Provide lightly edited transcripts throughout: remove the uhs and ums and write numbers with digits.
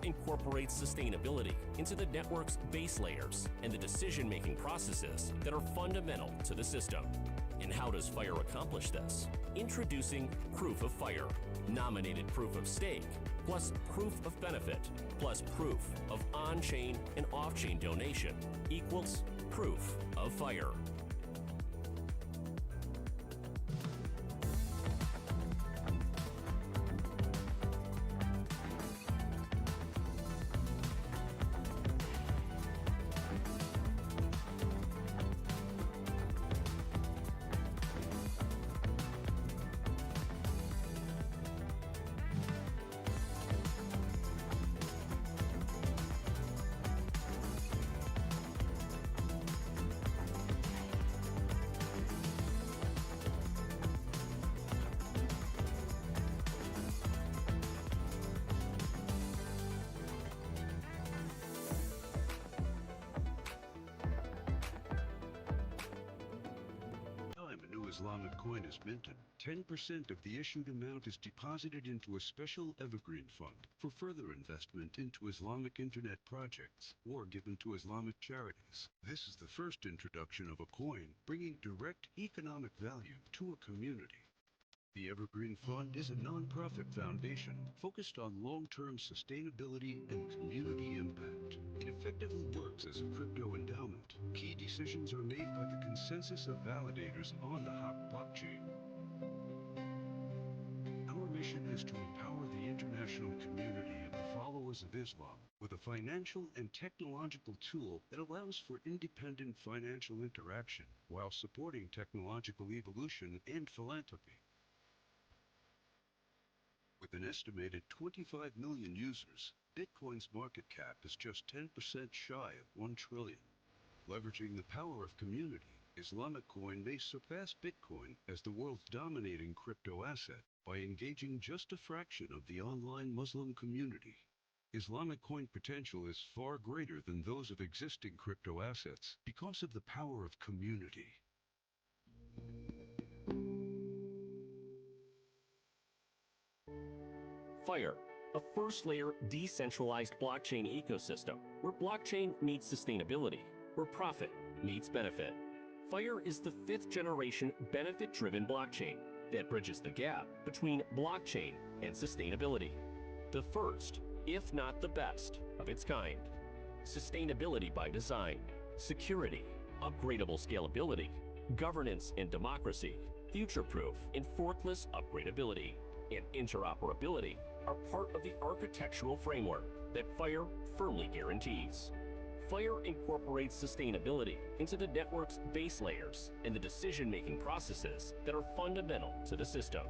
incorporates sustainability into the network's base layers and the decision-making processes that are fundamental to the system. And how does FIRE accomplish this? Introducing Proof of FIRE, nominated proof of stake, plus proof of benefit, plus proof of on-chain and off-chain donation equals Proof of FIRE. Islamic coin is minted, 10% of the issued amount is deposited into a special evergreen fund for further investment into Islamic internet projects or given to Islamic charities. This is the first introduction of a coin bringing direct economic value to a community. The Evergreen Fund is a non-profit foundation focused on long-term sustainability and community impact. It effectively works as a crypto endowment. Key decisions are made by the consensus of validators on the Haq blockchain. Our mission is to empower the international community and the followers of Islam with a financial and technological tool that allows for independent financial interaction while supporting technological evolution and philanthropy. With an estimated 25 million users, Bitcoin's market cap is just 10% shy of 1 trillion. Leveraging the power of community, Islamic coin may surpass Bitcoin as the world's dominating crypto asset by engaging just a fraction of the online Muslim community. Islamic coin potential is far greater than those of existing crypto assets because of the power of community. FIRE, a first-layer decentralized blockchain ecosystem where blockchain meets sustainability, where profit meets benefit. FIRE is the fifth-generation benefit-driven blockchain that bridges the gap between blockchain and sustainability. The first, if not the best, of its kind. Sustainability by design, security, upgradable scalability, governance and democracy, future-proof and forkless upgradability, and interoperability are part of the architectural framework that FIRE firmly guarantees. FIRE incorporates sustainability into the network's base layers and the decision-making processes that are fundamental to the system.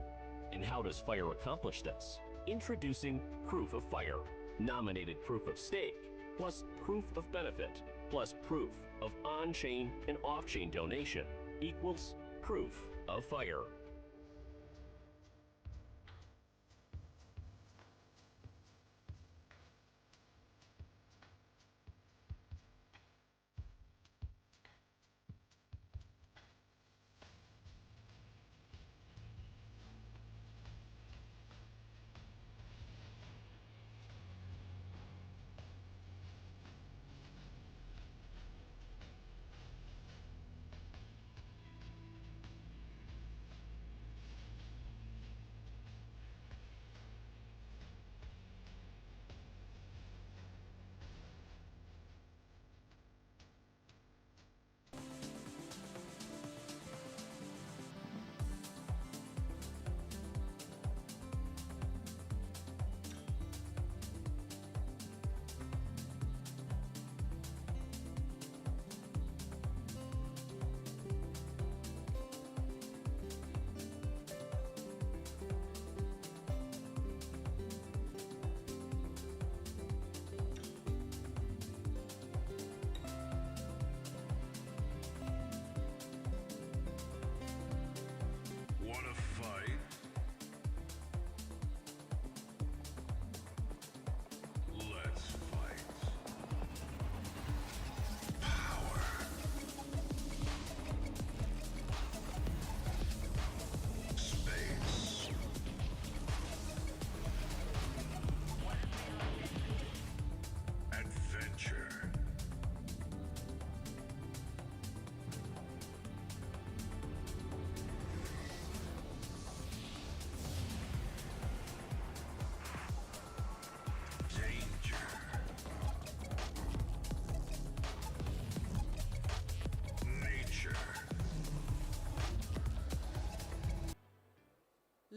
And how does FIRE accomplish this? Introducing Proof of FIRE, nominated proof of stake, plus proof of benefit, plus proof of on-chain and off-chain donation equals Proof of FIRE.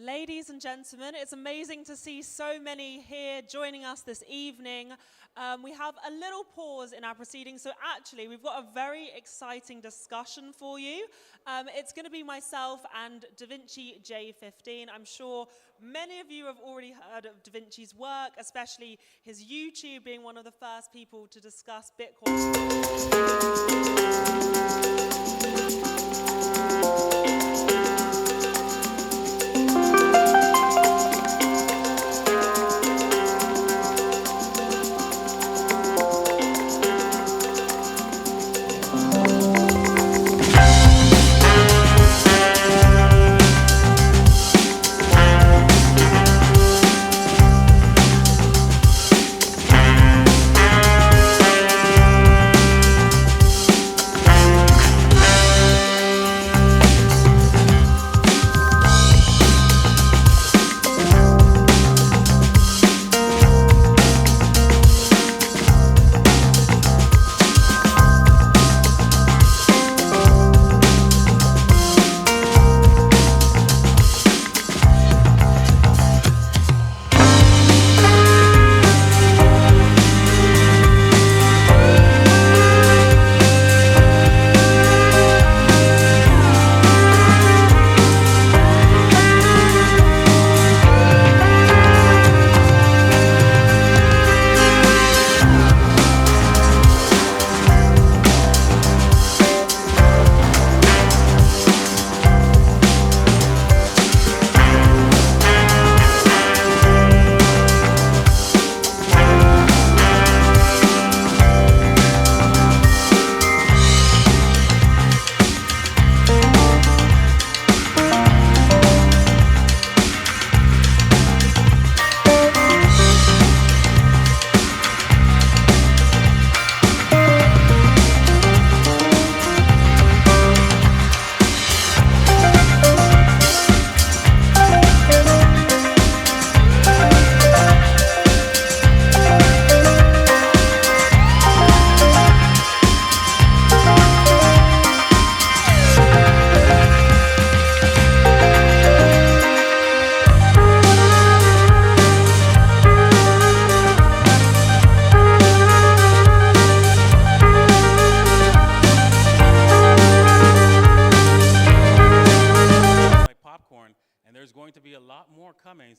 Ladies and gentlemen, it's amazing to see so many here joining us this evening. We have a little pause in our proceedings, so actually we've got a very exciting discussion for you. It's going to be myself and Davinci J15. I'm sure many of you have already heard of Davinci's work, especially his YouTube being one of the first people to discuss Bitcoin.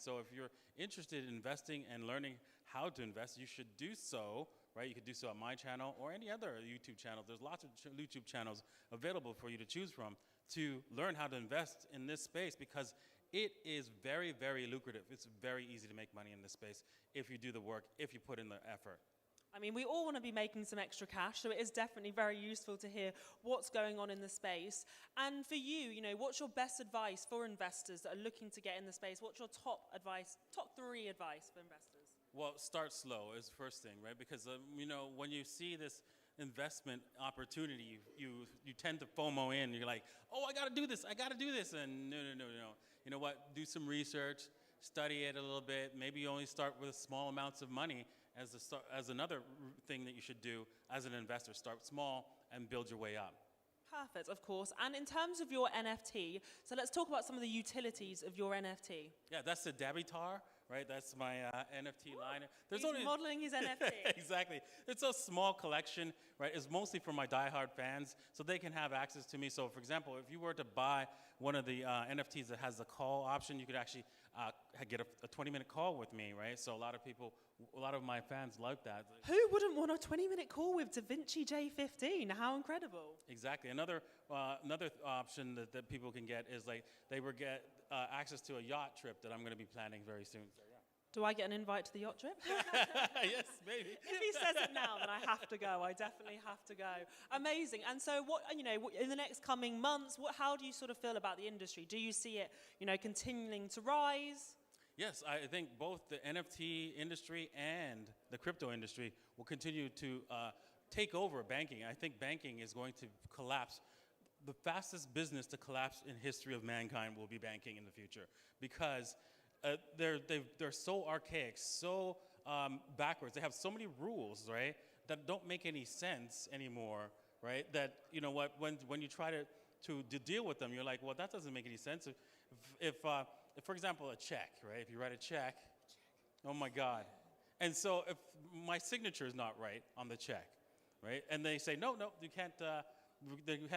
So if you're interested in investing and learning how to invest, you should do so, right? You could do so on my channel or any other YouTube channel. There's lots of YouTube channels available for you to choose from to learn how to invest in this space, because it is very, very lucrative. It's very easy to make money in this space if you do the work, if you put in the effort. I mean, we all want to be making some extra cash, so it is definitely very useful to hear what's going on in the space. And for you, what's your best advice for investors that are looking to get in the space? What's your top three advice for investors? Well, start slow is the first thing, right? Because, when you see this investment opportunity, you tend to FOMO in. You're like, oh, I got to do this. And no. You know what? Do some research, study it a little bit. Maybe you only start with small amounts of money. As another thing that you should do as an investor, start small and build your way up. Perfect, of course. And in terms of your NFT, so let's talk about some of the utilities of your NFT. Yeah, that's the Dabitar, right? That's my NFT line. He's modeling his NFT. Exactly. It's a small collection, right? It's mostly for my diehard fans, so they can have access to me. So, for example, if you were to buy one of the NFTs that has the call option, you could actually get a 20-minute call with me, right? So a lot of my fans like that. Who wouldn't want a 20-minute call with Davinci J15? How incredible. Exactly. Another option that people can get is they would get access to a yacht trip that I'm going to be planning very soon. So, yeah. Do I get an invite to the yacht trip? Yes, maybe. If he says it now, then I have to go. I definitely have to go. Amazing. And so, in the next coming months, how do you sort of feel about the industry? Do you see it, continuing to rise? Yes, I think both the NFT industry and the crypto industry will continue to take over banking. I think banking is going to collapse. The fastest business to collapse in history of mankind will be banking in the future, because they're so archaic, so backwards. They have so many rules, right, that don't make any sense anymore, right? That, when you try to deal with them, you're like, well, that doesn't make any sense. If for example, a check, right? If you write a check, oh my God. And so if my signature is not right on the check, right? And they say, no, you can't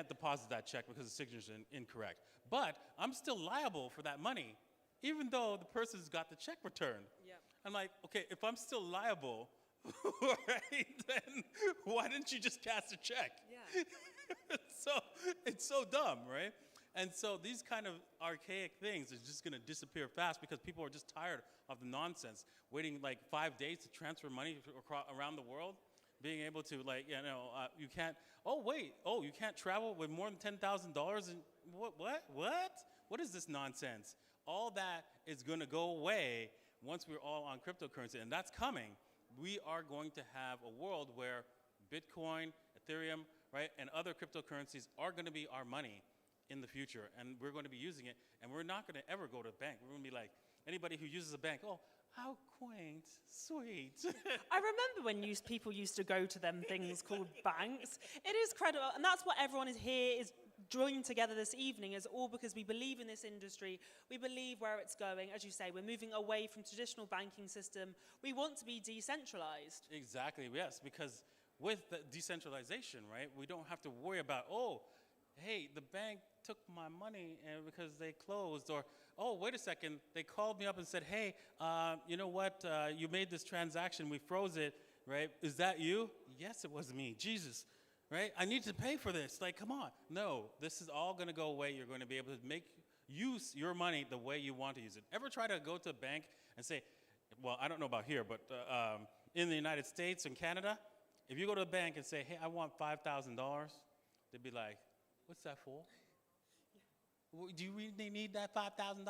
deposit that check because the signature is incorrect. But I'm still liable for that money, even though the person's got the check returned. Yep. I'm like, okay, if I'm still liable, right, then why didn't you just cast a check? Yeah. It's so dumb, right? And so these kind of archaic things is just going to disappear fast because people are just tired of the nonsense, waiting like 5 days to transfer money around the world, being able to you can't, you can't travel with more than $10,000 and what is this nonsense? All that is going to go away once we're all on cryptocurrency, and that's coming. We are going to have a world where Bitcoin, Ethereum, right, and other cryptocurrencies are going to be our money in the future, and we're going to be using it, and we're not going to ever go to a bank. We're going to be like, anybody who uses a bank, oh, how quaint, sweet. I remember when people used to go to them things called banks. It is credible, and that's what everyone is here is joining together this evening, is all because we believe in this industry. We believe where it's going. As you say, we're moving away from traditional banking system. We want to be decentralized. Exactly, yes, because with the decentralization, right, we don't have to worry about, oh, hey, the bank took my money because they closed, or, oh, wait a second, they called me up and said, hey, you know what, you made this transaction, we froze it, right? Is that you? Yes, it was me, Jesus, right? I need to pay for this, like, come on. No, this is all gonna go away. You're gonna be able to use your money the way you want to use it. Ever try to go to a bank and say, well, I don't know about here, but in the United States and Canada, if you go to a bank and say, hey, I want $5,000, they'd be like, what's that for? Do you really need that $5,000?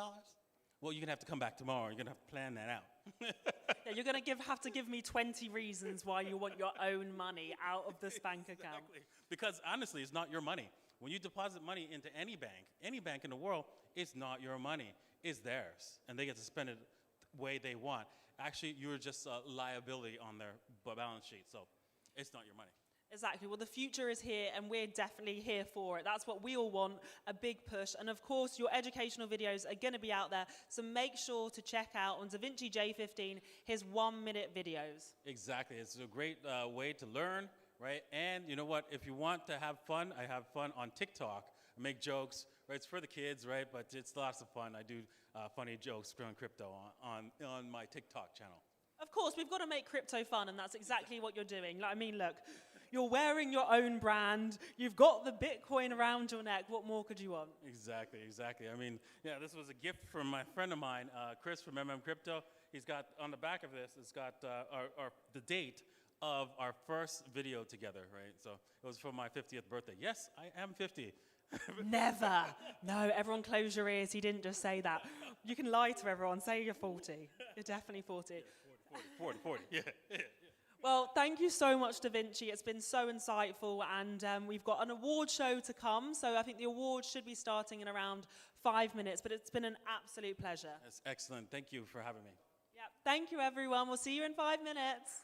Well, you're going to have to come back tomorrow. You're going to have to plan that out. Yeah, you're going to have to give me 20 reasons why you want your own money out of this bank account. Exactly. Because honestly, it's not your money. When you deposit money into any bank in the world, it's not your money. It's theirs. And they get to spend it the way they want. Actually, you're just a liability on their balance sheet. So it's not your money. Exactly. Well, the future is here, and we're definitely here for it. That's what we all want, a big push. And of course, your educational videos are going to be out there, so make sure to check out on DaVinci J15 his 1-minute videos. Exactly. It's a great way to learn, right? And you know what? If you want to have fun, I have fun on TikTok. I make jokes, right? It's for the kids, right? But it's lots of fun. I do funny jokes on crypto on my TikTok channel. Of course, we've got to make crypto fun, and that's exactly what you're doing. Like, I mean, look. You're wearing your own brand. You've got the Bitcoin around your neck. What more could you want? Exactly. I mean, yeah, this was a gift from my friend of mine, Chris from Crypto. He's got, on the back of this, it's got the date of our first video together, right? So it was for my 50th birthday. Yes, I am 50. Never. No, everyone close your ears. He didn't just say that. You can lie to everyone. Say you're 40. You're definitely 40. Yeah, 40. Yeah. Well, thank you so much, DaVinci. It's been so insightful, and we've got an award show to come, so I think the awards should be starting in around 5 minutes, but it's been an absolute pleasure. That's excellent. Thank you for having me. Yep. Thank you, everyone. We'll see you in 5 minutes.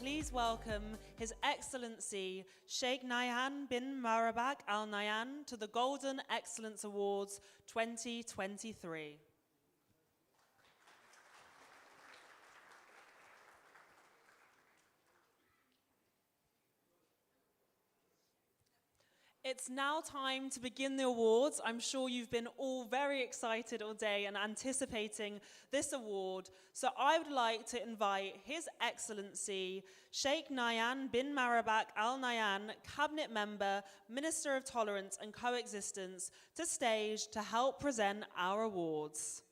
please welcome His Excellency Sheikh Nahyan bin Mabarak Al Nahyan to the Golden Excellence Awards 2023. It's now time to begin the awards. I'm sure you've been all very excited all day and anticipating this award. So I would like to invite His Excellency Sheikh Nahyan bin Mabarak Al Nahyan, Cabinet Member, Minister of Tolerance and Coexistence, to stage to help present our awards.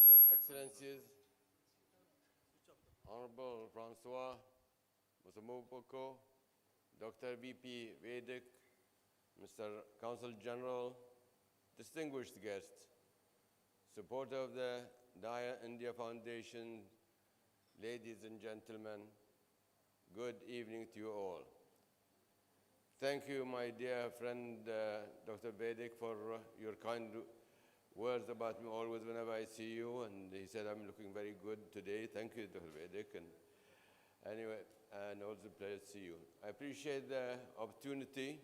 Your Excellencies, Honorable Francois Musumupoko, Dr. VP Vedic, Mr. Consul General, distinguished guests, supporter of the Daya India Foundation, ladies and gentlemen, good evening to you all. Thank you, my dear friend, Dr. Vedic, for your kind words about me always whenever I see you. And he said, I'm looking very good today. Thank you, Dr. Vedic. And anyway, and also a pleasure to see you. I appreciate the opportunity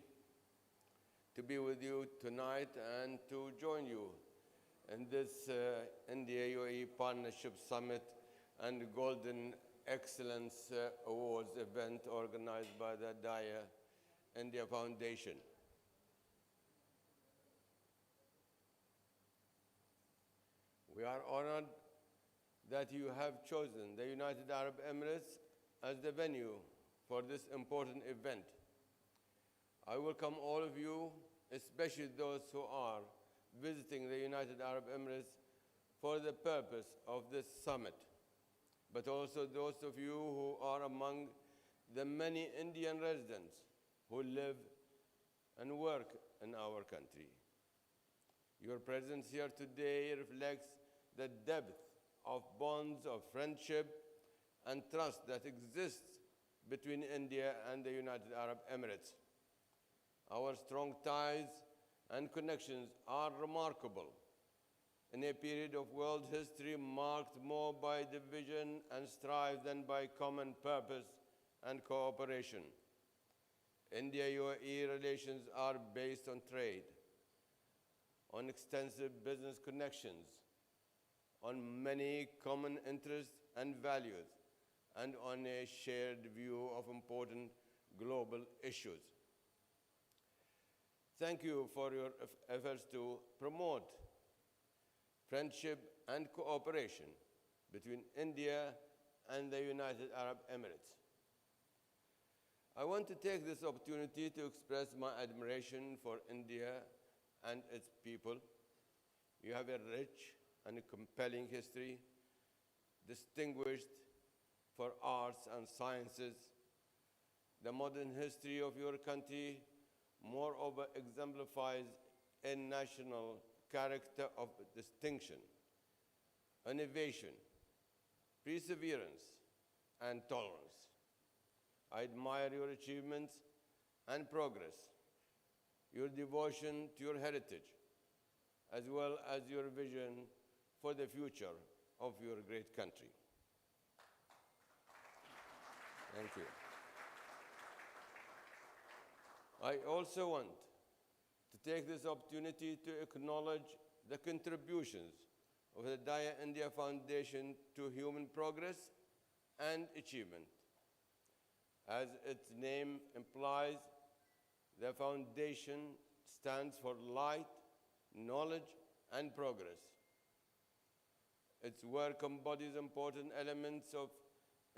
to be with you tonight and to join you in this India-UAE Partnership Summit and Golden Excellence Awards event organized by the Daya India Foundation. We are honored that you have chosen the United Arab Emirates as the venue for this important event. I welcome all of you, especially those who are visiting the United Arab Emirates for the purpose of this summit, but also those of you who are among the many Indian residents who live and work in our country. Your presence here today reflects the depth of bonds of friendship and trust that exists between India and the United Arab Emirates. Our strong ties and connections are remarkable in a period of world history marked more by division and strife than by common purpose and cooperation. India-UAE relations are based on trade, on extensive business connections, on many common interests and values, and on a shared view of important global issues. Thank you for your efforts to promote friendship and cooperation between India and the United Arab Emirates. I want to take this opportunity to express my admiration for India and its people. You have a rich and a compelling history, distinguished for arts and sciences. The modern history of your country, moreover, exemplifies a national character of distinction, innovation, perseverance, and tolerance. I admire your achievements and progress, your devotion to your heritage, as well as your vision for the future of your great country. Thank you. I also want to take this opportunity to acknowledge the contributions of the Daya India Foundation to human progress and achievement. As its name implies, the foundation stands for light, knowledge, and progress. Its work embodies important elements of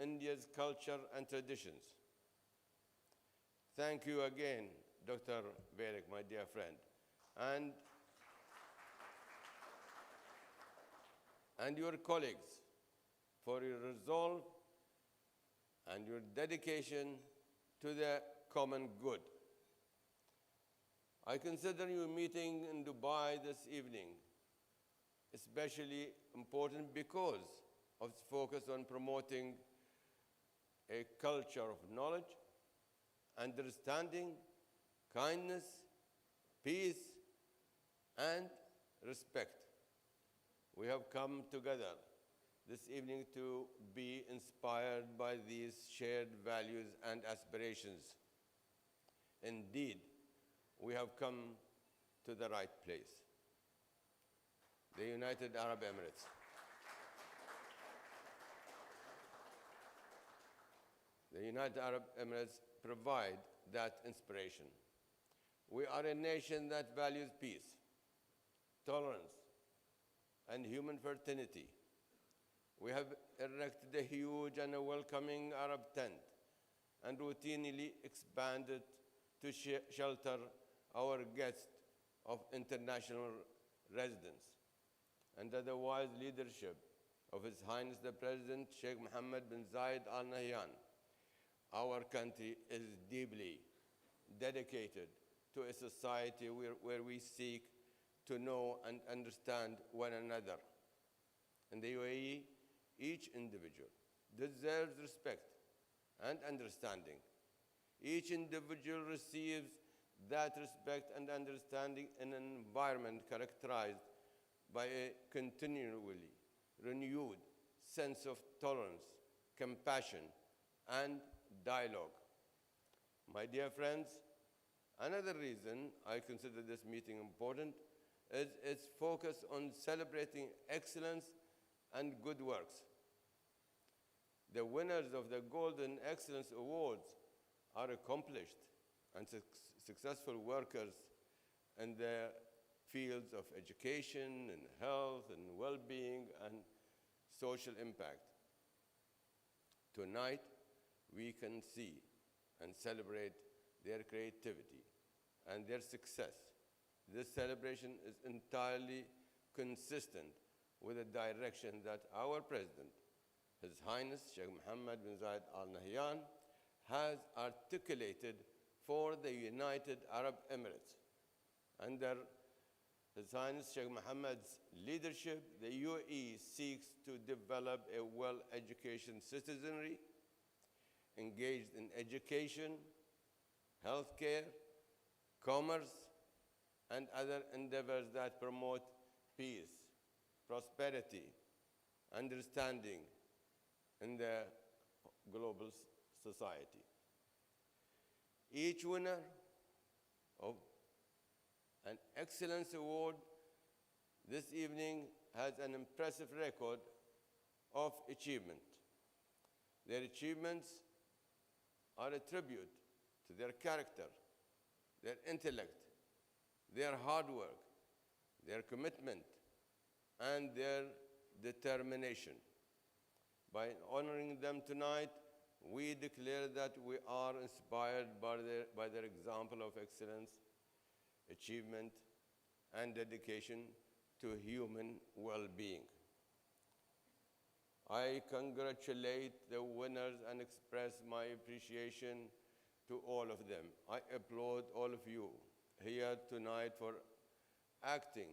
India's culture and traditions. Thank you again, Dr. Vedic, my dear friend. And and your colleagues for your resolve and your dedication to the common good. I consider your meeting in Dubai this evening especially important because of its focus on promoting a culture of knowledge, understanding, kindness, peace, and respect. We have come together this evening to be inspired by these shared values and aspirations. Indeed, we have come to the right place, the United Arab Emirates. The United Arab Emirates provide that inspiration. We are a nation that values peace, tolerance, and human fraternity. We have erected a huge and a welcoming Arab tent and routinely expanded to shelter our guests of international residents. Under the wise leadership of His Highness the President Sheikh Mohammed bin Zayed Al Nahyan, our country is deeply dedicated to a society where we seek to know and understand one another. In the UAE, each individual deserves respect and understanding. Each individual receives that respect and understanding in an environment characterized by a continually renewed sense of tolerance, compassion, and dialogue. My dear friends, another reason I consider this meeting important is its focus on celebrating excellence and good works. The winners of the Golden Excellence Awards are accomplished and successful workers in the fields of education and health and well-being and social impact. Tonight, we can see and celebrate their creativity and their success. This celebration is entirely consistent with the direction that our President, His Highness Sheikh Mohammed bin Zayed Al Nahyan, has articulated for the United Arab Emirates. Under His Highness Sheikh Mohammed's leadership, the UAE seeks to develop a well-educated citizenry engaged in education, healthcare, commerce, and other endeavors that promote peace, prosperity, understanding in the global society. Each winner of an Excellence Award this evening has an impressive record of achievement. Their achievements are a tribute to their character, their intellect, their hard work, their commitment, and their determination. By honoring them tonight, we declare that we are inspired by their example of excellence, achievement, and dedication to human well-being. I congratulate the winners and express my appreciation to all of them. I applaud all of you here tonight for acting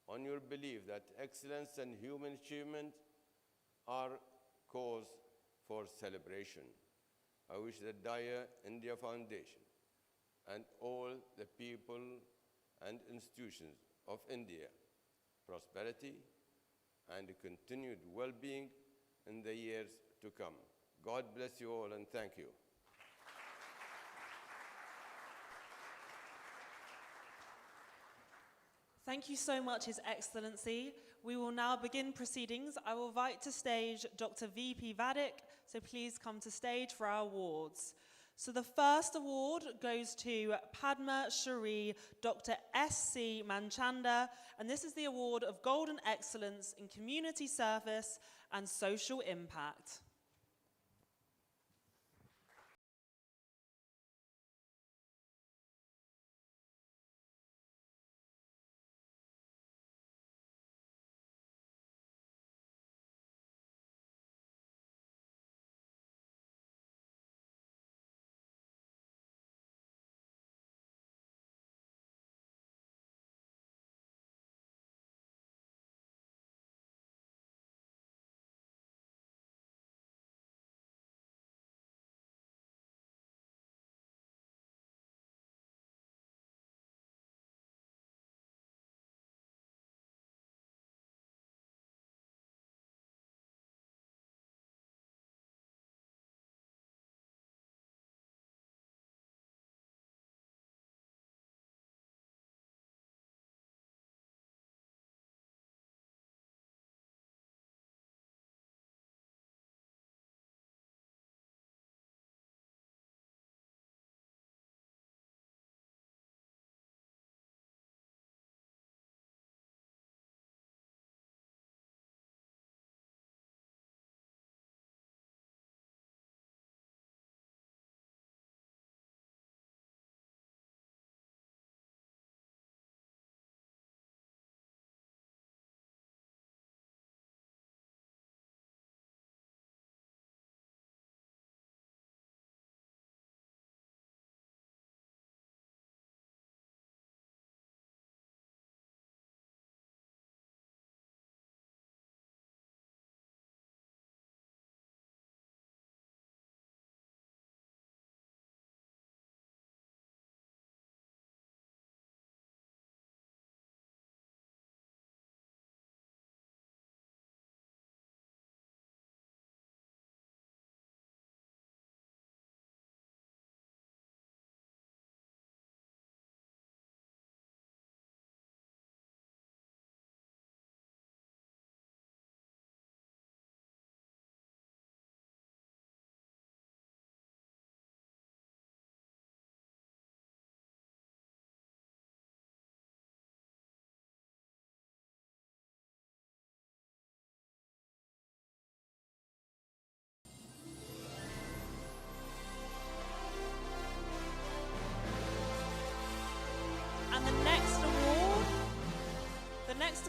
on your belief that excellence and human achievement are cause for celebration. I wish the Daya India Foundation and all the people and institutions of India prosperity and continued well-being in the years to come. God bless you all and thank you. Thank you so much, His Excellency. We will now begin proceedings. I will invite to stage Dr. VP Vadik, so please come to stage for our awards. So the first award goes to Padma Shri Dr. S.C. Manchanda, and this is the award of Golden Excellence in Community Service and Social Impact.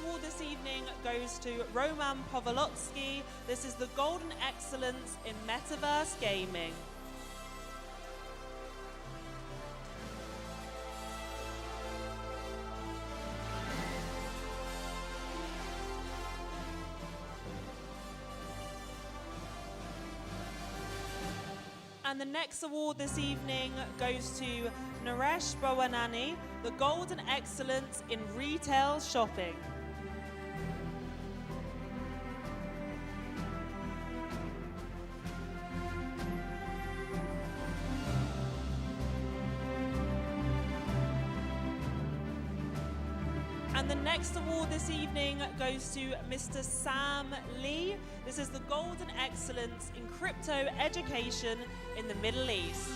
award this evening goes to Roman Povolotsky. This is the Golden Excellence in Metaverse Gaming. And the next award this evening goes to Naresh Bawanani, the Golden Excellence in Retail Shopping. And the next award this evening goes to Mr. Sam Lee. This is the Golden Excellence in Crypto Education in the Middle East.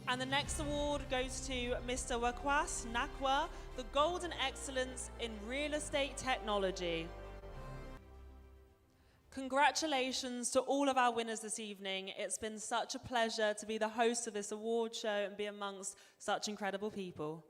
And the next award goes to Mr. Wakwas Nakwa, the Golden Excellence in Real Estate Technology. Congratulations to all of our winners this evening. It's been such a pleasure to be the host of this award show and be amongst such incredible people.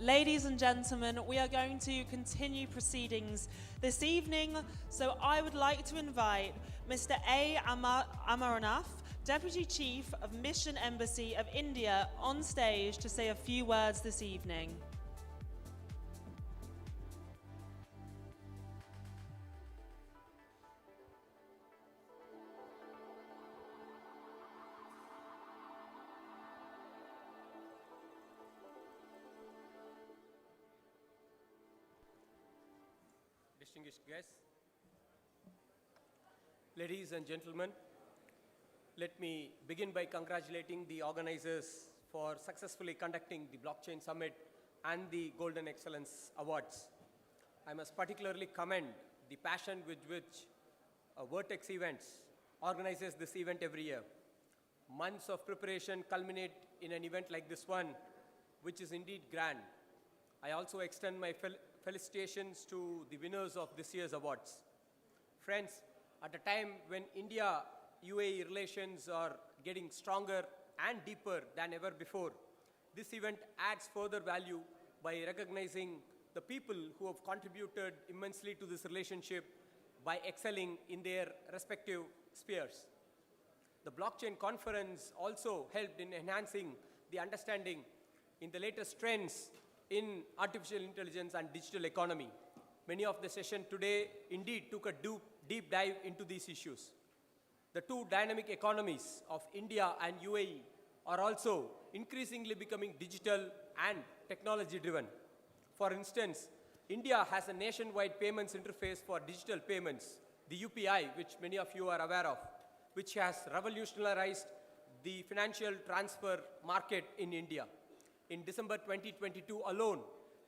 Ladies and gentlemen, we are going to continue proceedings this evening. So I would like to invite Mr. A. Amarnath, Deputy Chief of Mission Embassy of India, on stage to say a few words this evening. Distinguished guests, ladies and gentlemen, let me begin by congratulating the organizers for successfully conducting the Blockchain Summit and the Golden Excellence Awards. I must particularly commend the passion with which Vertex Events organizes this event every year. Months of preparation culminate in an event like this one, which is indeed grand. I also extend my felicitations to the winners of this year's awards. Friends, at a time when India-UAE relations are getting stronger and deeper than ever before, this event adds further value by recognizing the people who have contributed immensely to this relationship by excelling in their respective spheres. The blockchain conference also helped in enhancing the understanding in the latest trends in artificial intelligence and digital economy. Many of the session today indeed took a deep dive into these issues. The two dynamic economies of India and UAE are also increasingly becoming digital and technology driven. For instance, India has a nationwide payments interface for digital payments, the UPI, which many of you are aware of, which has revolutionized the financial transfer market in India. In December 2022 alone,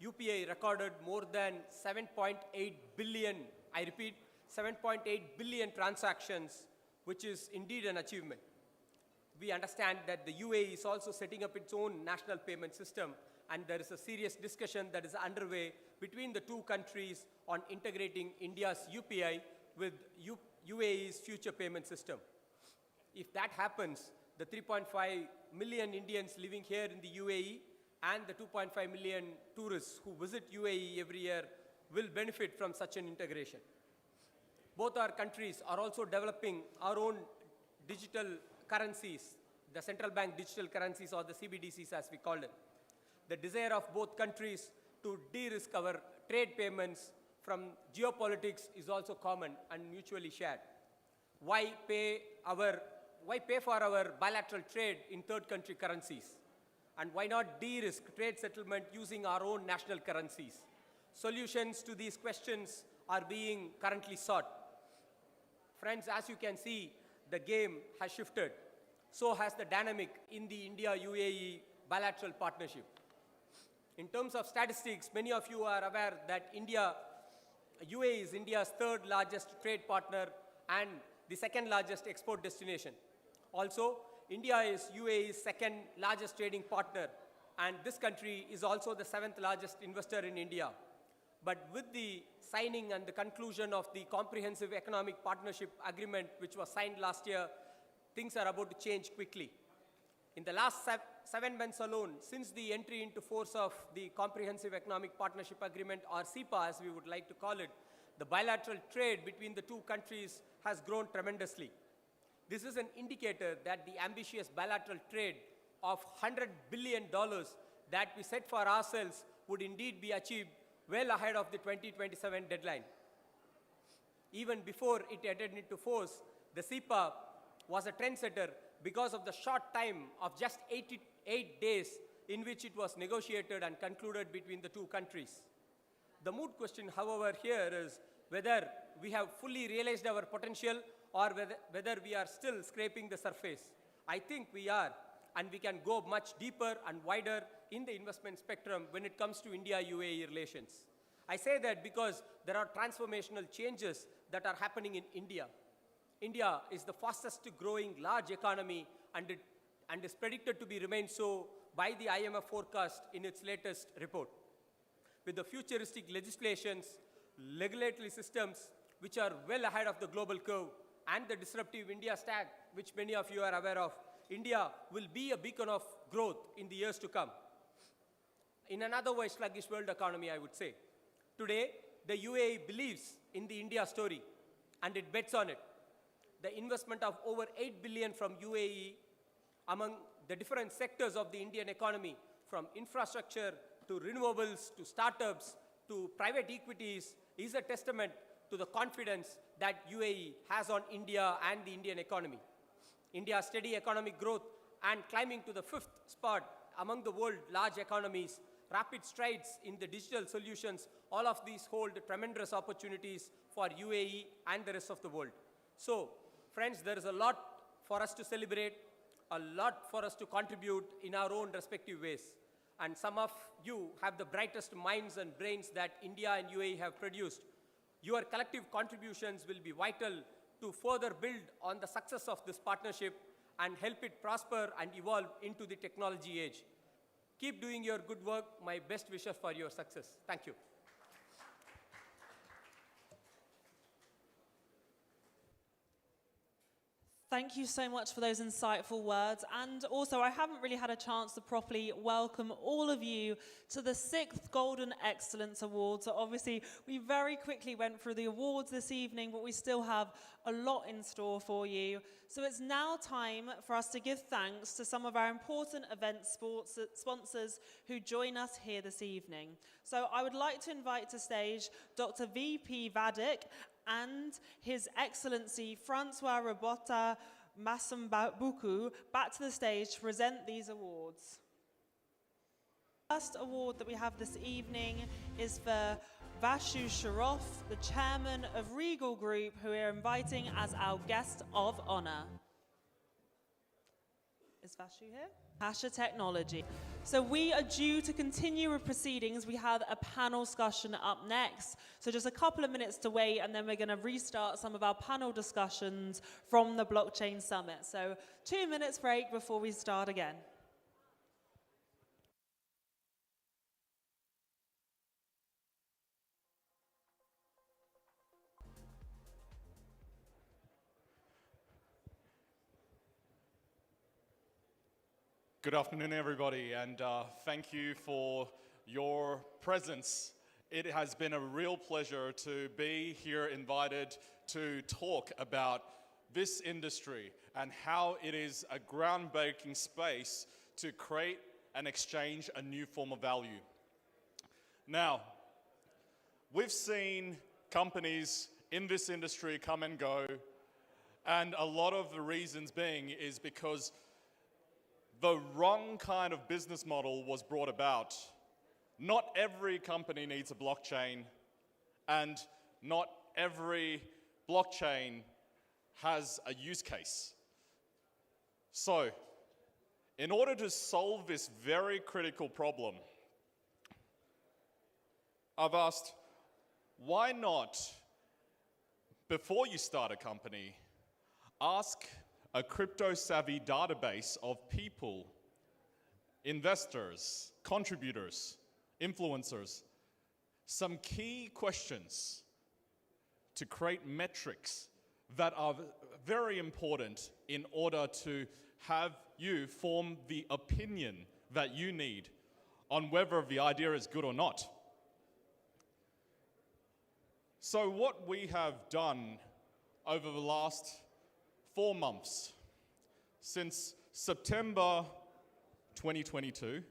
UPI recorded more than 7.8 billion, I repeat, 7.8 billion transactions, which is indeed an achievement. We understand that the UAE is also setting up its own national payment system, and there is a serious discussion that is underway between the two countries on integrating India's UPI with UAE's future payment system. If that happens, the 3.5 million Indians living here in the UAE and the 2.5 million tourists who visit UAE every year will benefit from such an integration. Both our countries are also developing our own digital currencies, the central bank digital currencies, or the CBDCs as we call them. The desire of both countries to de-risk our trade payments from geopolitics is also common and mutually shared. Why pay for our bilateral trade in third country currencies? And why not de-risk trade settlement using our own national currencies? Solutions to these questions are being currently sought. Friends, as you can see, the game has shifted. So has the dynamic in the India-UAE bilateral partnership. In terms of statistics, many of you are aware that UAE is India's third largest trade partner and the second largest export destination. Also, India is UAE's second largest trading partner, and this country is also the 7th largest investor in India. But with the signing and the conclusion of the Comprehensive Economic Partnership Agreement, which was signed last year, things are about to change quickly. In the last 7 months alone, since the entry into force of the Comprehensive Economic Partnership Agreement, or CEPA as we would like to call it, the bilateral trade between the two countries has grown tremendously. This is an indicator that the ambitious bilateral trade of $100 billion that we set for ourselves would indeed be achieved well ahead of the 2027 deadline. Even before it entered into force, the CEPA was a trendsetter because of the short time of just 88 days in which it was negotiated and concluded between the two countries. The moot question, however, here is whether we have fully realized our potential or whether we are still scraping the surface. I think we are, and we can go much deeper and wider in the investment spectrum when it comes to India-UAE relations. I say that because there are transformational changes that are happening in India. India is the fastest growing large economy and is predicted to remain so by the IMF forecast in its latest report. With the futuristic legislations, regulatory systems which are well ahead of the global curve, and the disruptive India stack, which many of you are aware of, India will be a beacon of growth in the years to come. In an otherwise sluggish world economy, I would say. Today, the UAE believes in the India story, and it bets on it. The investment of over $8 billion from UAE among the different sectors of the Indian economy, from infrastructure to renewables to startups to private equities, is a testament to the confidence that UAE has on India and the Indian economy. India's steady economic growth and climbing to the 5th spot among the world's large economies, rapid strides in the digital solutions, all of these hold tremendous opportunities for UAE and the rest of the world. So, friends, there is a lot for us to celebrate, a lot for us to contribute in our own respective ways. And some of you have the brightest minds and brains that India and UAE have produced. Your collective contributions will be vital to further build on the success of this partnership and help it prosper and evolve into the technology age. Keep doing your good work. My best wishes for your success. Thank you. Thank you so much for those insightful words. And also, I haven't really had a chance to properly welcome all of you to the 6th Golden Excellence Award. So obviously, we very quickly went through the awards this evening, but we still have a lot in store for you. So it's now time for us to give thanks to some of our important event sponsors who join us here this evening. So I would like to invite to stage Dr. V.P. Vadik and His Excellency Francois Robota Masambuku back to the stage to present these awards. The first award that we have this evening is for Vashu Sharoff, the chairman of Regal Group, who we are inviting as our guest of honor. Is Vashu here? Hasha Technology. So we are due to continue with proceedings. We have a panel discussion up next. So just a couple of minutes to wait, and then we're going to restart some of our panel discussions from the Blockchain Summit. So 2 minutes break before we start again. Good afternoon, everybody, and thank you for your presence. It has been a real pleasure to be here invited to talk about this industry and how it is a groundbreaking space to create and exchange a new form of value. Now, we've seen companies in this industry come and go, and a lot of the reasons being is because the wrong kind of business model was brought about. Not every company needs a blockchain, and not every blockchain has a use case. So, in order to solve this very critical problem, I've asked, why not, before you start a company, ask a crypto-savvy database of people, investors, contributors, influencers, some key questions to create metrics that are very important in order to have you form the opinion that you need on whether the idea is good or not. So what we have done over the last 4 months, since September 2022,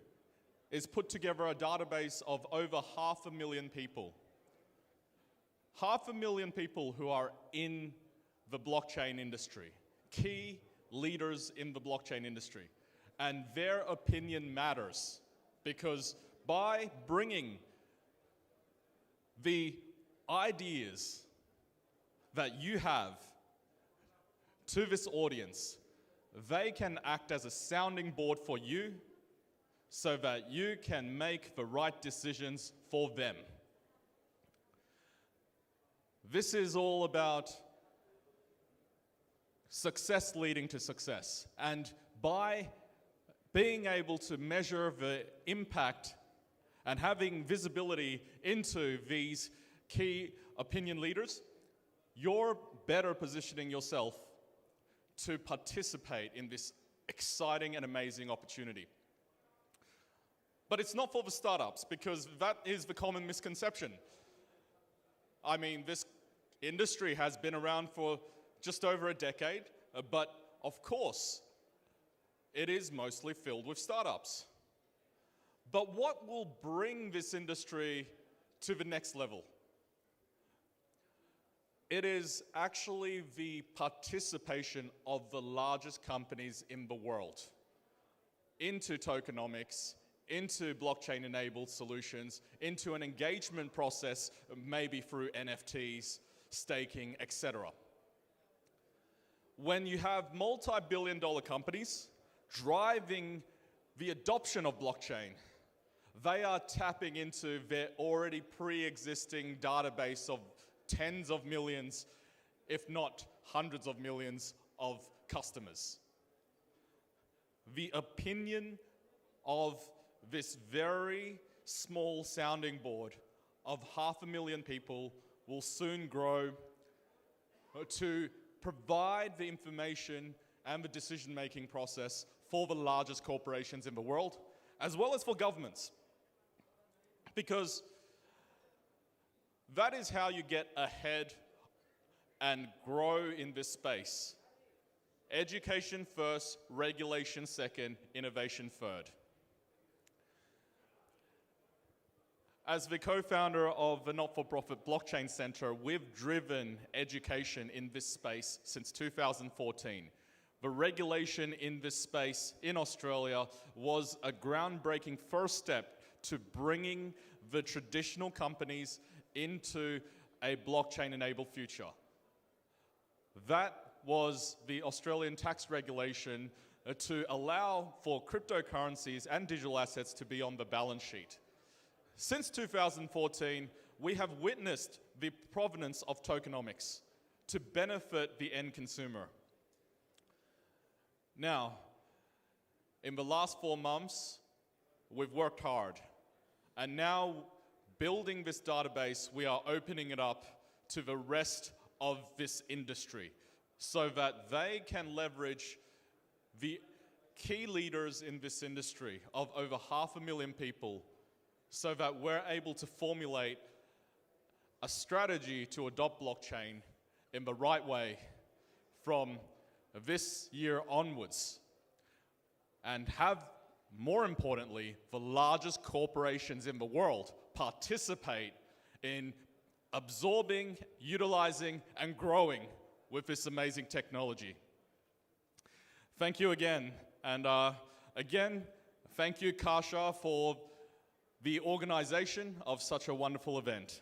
is put together a database of over 500,000 people. 500,000 people who are in the blockchain industry, key leaders in the blockchain industry. And their opinion matters because by bringing the ideas that you have to this audience, they can act as a sounding board for you so that you can make the right decisions for them. This is all about success leading to success. And by being able to measure the impact and having visibility into these key opinion leaders, you're better positioning yourself to participate in this exciting and amazing opportunity. But it's not for the startups, because that is the common misconception. I mean, this industry has been around for just over a decade, but of course, it is mostly filled with startups. But what will bring this industry to the next level? It is actually the participation of the largest companies in the world into tokenomics, into blockchain-enabled solutions, into an engagement process, maybe through NFTs, staking, etc. When you have multi-billion-dollar companies driving the adoption of blockchain, they are tapping into their already pre-existing database of tens of millions, if not hundreds of millions of customers. The opinion of this very small sounding board of 500,000 people will soon grow to provide the information and the decision-making process for the largest corporations in the world, as well as for governments. Because that is how you get ahead and grow in this space. Education first, regulation second, innovation third. As the co-founder of the not-for-profit Blockchain Center, we've driven education in this space since 2014. The regulation in this space in Australia was a groundbreaking first step to bringing the traditional companies into a blockchain-enabled future. That was the Australian tax regulation to allow for cryptocurrencies and digital assets to be on the balance sheet. Since 2014, we have witnessed the provenance of tokenomics to benefit the end consumer. Now, in the last 4 months, we've worked hard. And now, building this database, we are opening it up to the rest of this industry so that they can leverage the key leaders in this industry of over 500,000 people so that we're able to formulate a strategy to adopt blockchain in the right way from this year onwards, and have, more importantly, the largest corporations in the world participate in absorbing, utilizing, and growing with this amazing technology. Thank you again. And again, thank you, Kasha, for the organization of such a wonderful event.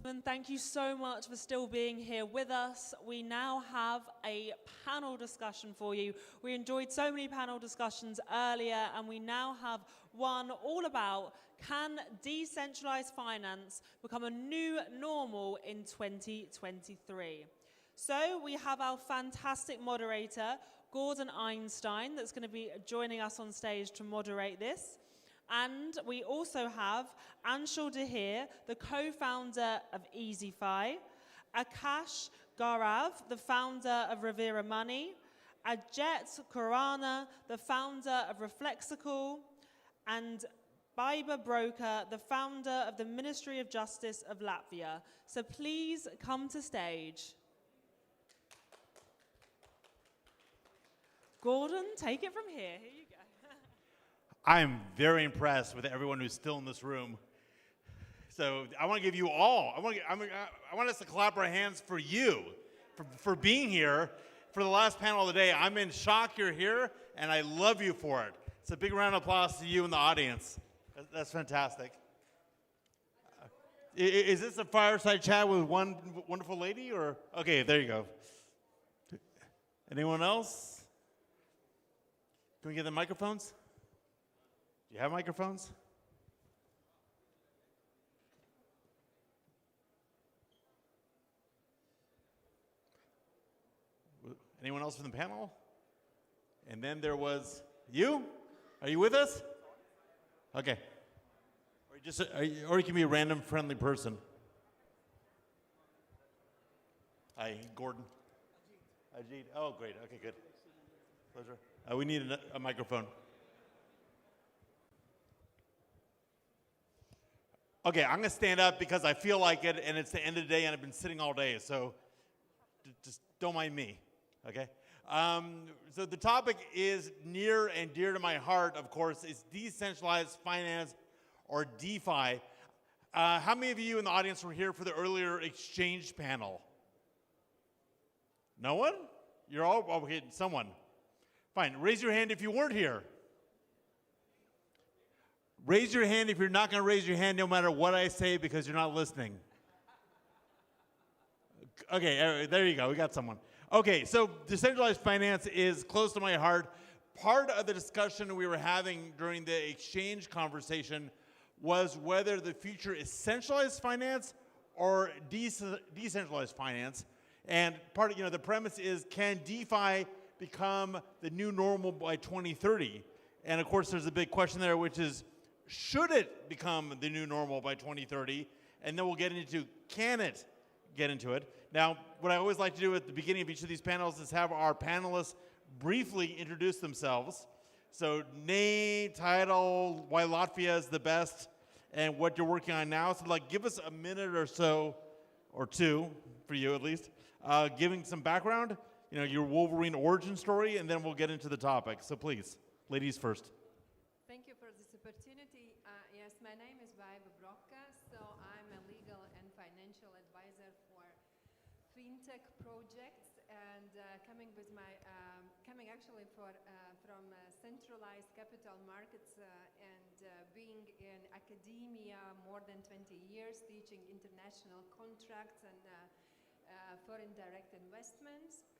And thank you so much for still being here with us. We now have a panel discussion for you. We enjoyed so many panel discussions earlier, and we now have one all about, can decentralized finance become a new normal in 2023? So we have our fantastic moderator, Gordon Einstein, that's going to be joining us on stage to moderate this. And we also have Anshul Dahir, the co-founder of EasyFi, Akash Gaurav, the founder of Rivera Money, Ajit Khurana, the founder of Reflexical, and Biber Broker, the founder of the Ministry of Justice of Latvia. So please come to stage. Gordon, take it from here. Here you go. I am very impressed with everyone who's still in this room. So I want to give you all, I want us to clap our hands for you, for being here for the last panel of the day. I'm in shock you're here, and I love you for it. It's a big round of applause to you in the audience. That's fantastic. Is this a fireside chat with one wonderful lady, or? Okay, there you go. Anyone else? Can we get the microphones? Do you have microphones? Anyone else from the panel? And then there was you? Are you with us? Okay. Or you can be a random friendly person. Hi, Gordon. Ajit. Oh, great. Okay, good. Pleasure. We need a microphone. Okay, I'm going to stand up because I feel like it, and it's the end of the day, and I've been sitting all day, so just don't mind me, okay? So the topic is near and dear to my heart, of course, is decentralized finance, or DeFi. How many of you in the audience were here for the earlier exchange panel? No one? You're all, okay, someone. Fine, raise your hand if you weren't here. Raise your hand if you're not going to raise your hand no matter what I say because you're not listening. Okay, there you go. We got someone. Okay, so decentralized finance is close to my heart. Part of the discussion we were having during the exchange conversation was whether the future is centralized finance or decentralized finance. And part of, the premise is, can DeFi become the new normal by 2030? And of course, there's a big question there, which is, should it become the new normal by 2030? And then we'll get into, can it get into it? Now, what I always like to do at the beginning of each of these panels is have our panelists briefly introduce themselves. So name, title, why Latvia is the best, and what you're working on now. So give us a minute or so, or two, for you at least, giving some background, your Wolverine origin story, and then we'll get into the topic. So please, ladies first. Thank you for this opportunity. fintech projects and coming with my, coming actually from centralized capital markets and being in academia more than 20 years, teaching international contracts and foreign direct investments.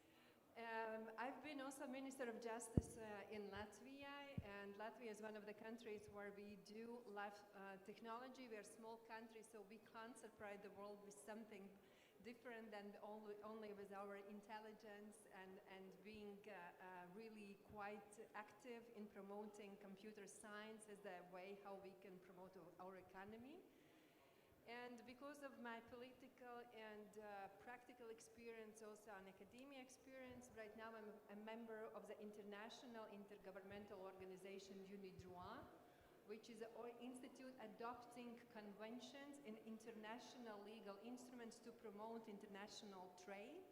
I've been also Minister of Justice in Latvia, and Latvia is one of the countries where we do love technology. We're a small country, so we can't surprise the world with something different than only with our intelligence and being really quite active in promoting computer science as the way how we can promote our economy. And because of my political and practical experience, also an academia experience, right now I'm a member of the international intergovernmental organization UNIDROIT, which is an institute adopting conventions and international legal instruments to promote international trade.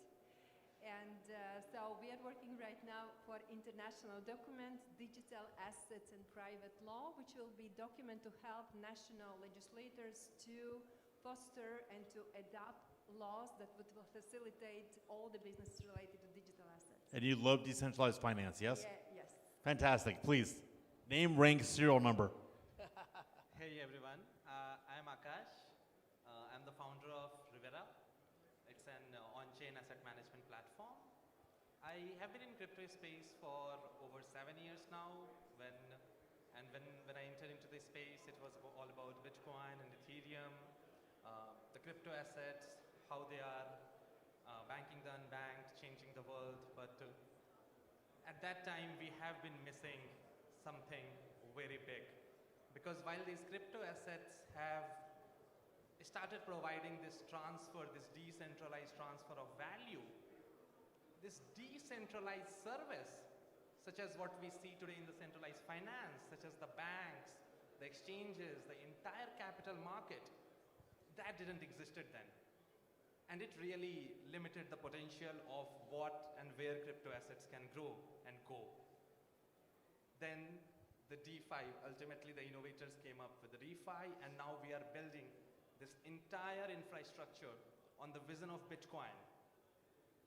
And so we are working right now for international documents, digital assets and private law, which will be document to help national legislators to foster and to adopt laws that would facilitate all the business related to digital assets. And you love decentralized finance, yes? Yeah, yes. Fantastic. Please, name, rank, serial number. Hey everyone, I'm Akash. I'm the founder of Rivera. It's an on-chain asset management platform. I have been in crypto space for over 7 years now. When I entered into this space, it was all about Bitcoin and Ethereum, the crypto assets, how they are banking the unbanked, changing the world. But at that time, we have been missing something very big. Because while these crypto assets have started providing this transfer, this decentralized transfer of value, this decentralized service, such as what we see today in the centralized finance, such as the banks, the exchanges, the entire capital market, that didn't existed then. And it really limited the potential of what and where crypto assets can grow and go. Then the DeFi, ultimately the innovators came up with the DeFi, and now we are building this entire infrastructure on the vision of Bitcoin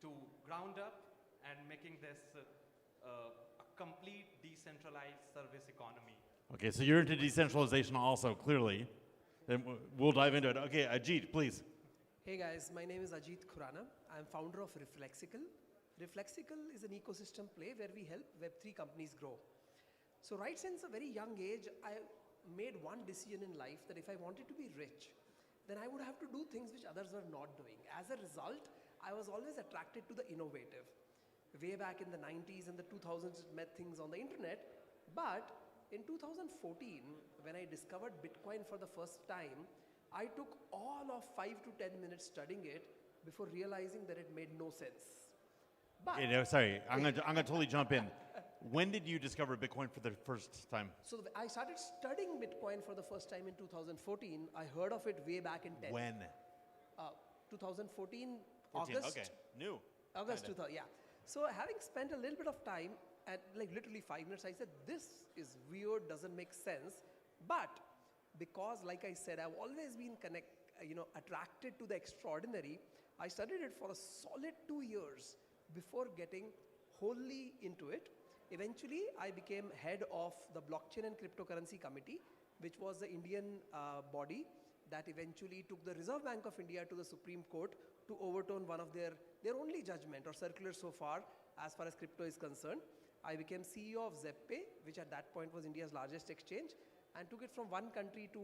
to ground up and making this a complete decentralized service economy. Okay, so you're into decentralization also, clearly. Then we'll dive into it. Okay, Ajit, please. Hey guys, my name is Ajit Khurana. I'm founder of Reflexical. Reflexical is an ecosystem play where we help Web3 companies grow. So right since a very young age, I made one decision in life that if I wanted to be rich, then I would have to do things which others were not doing. As a result, I was always attracted to the innovative. Way back in the 90s and the 2000s, I met things on the internet. But in 2014, when I discovered Bitcoin for the first time, I took all of 5 to 10 minutes studying it before realizing that it made no sense. But sorry, I'm gonna totally jump in. When did you discover Bitcoin for the first time? So I started studying Bitcoin for the first time in 2014. I heard of it way back in 10. When? 2014, 14, August. okay, new. August Kinda. 2000, yeah. So having spent a little bit of time, at like literally 5 minutes, I said, this is weird, doesn't make sense. But because, like I said, I've always been attracted to the extraordinary, I studied it for a solid 2 years before getting wholly into it. Eventually, I became head of the Blockchain and Cryptocurrency Committee, which was the Indian body that eventually took the Reserve Bank of India to the Supreme Court to overturn one of their only judgment or circular so far as crypto is concerned. I became CEO of ZepPay, which at that point was India's largest exchange, and took it from one country to,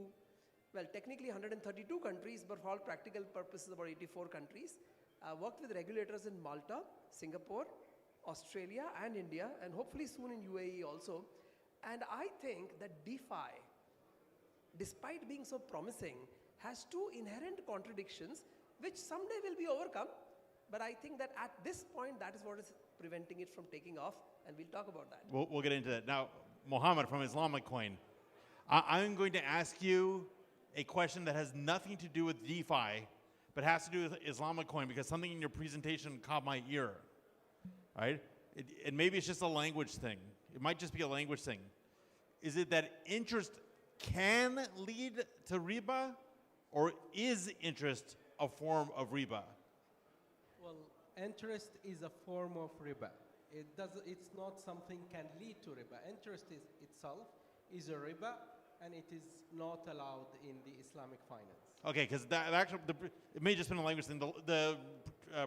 well, technically 132 countries, but for all practical purposes, about 84 countries. Worked with regulators in Malta, Singapore, Australia, and India, and hopefully soon in UAE also. And I think that DeFi, despite being so promising, has two inherent contradictions, which someday will be overcome. But I think that at this point, that is what is preventing it from taking off, and we'll talk about that. We'll get into that. Now, Mohammed from Islamic Coin, I'm going to ask you a question that has nothing to do with DeFi, but has to do with Islamic Coin, because something in your presentation caught my ear, right? And maybe it's just a language thing. It might just be a language thing. Is it that interest can lead to riba, or is interest a form of riba? Well, interest is a form of riba. It's not something can lead to riba. Interest is itself is a riba, and it is not allowed in the Islamic finance. Okay, because it may just been a language thing. The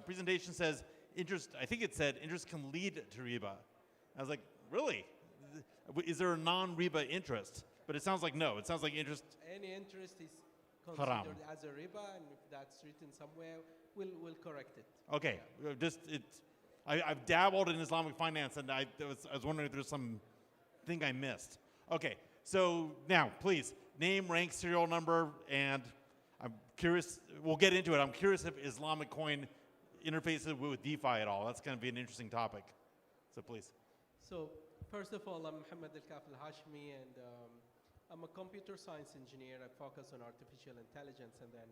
presentation says interest, I think it said interest can lead to riba. I was like, really? Is there a non-riba interest? But it sounds like no. It sounds like interest. Any interest is considered Haram. as a riba, and if that's written somewhere, we'll correct it. Okay, I've dabbled in Islamic finance, and I was wondering if there's some thing I missed. Okay, so now, please, name, rank, serial number, and I'm curious, we'll get into it. I'm curious if Islamic coin interfaces with DeFi at all. That's going to be an interesting topic. So please. So first of all, I'm Mohammed Al-Kaf Al-Hashmi, and I'm a computer science engineer. I focus on artificial intelligence, and then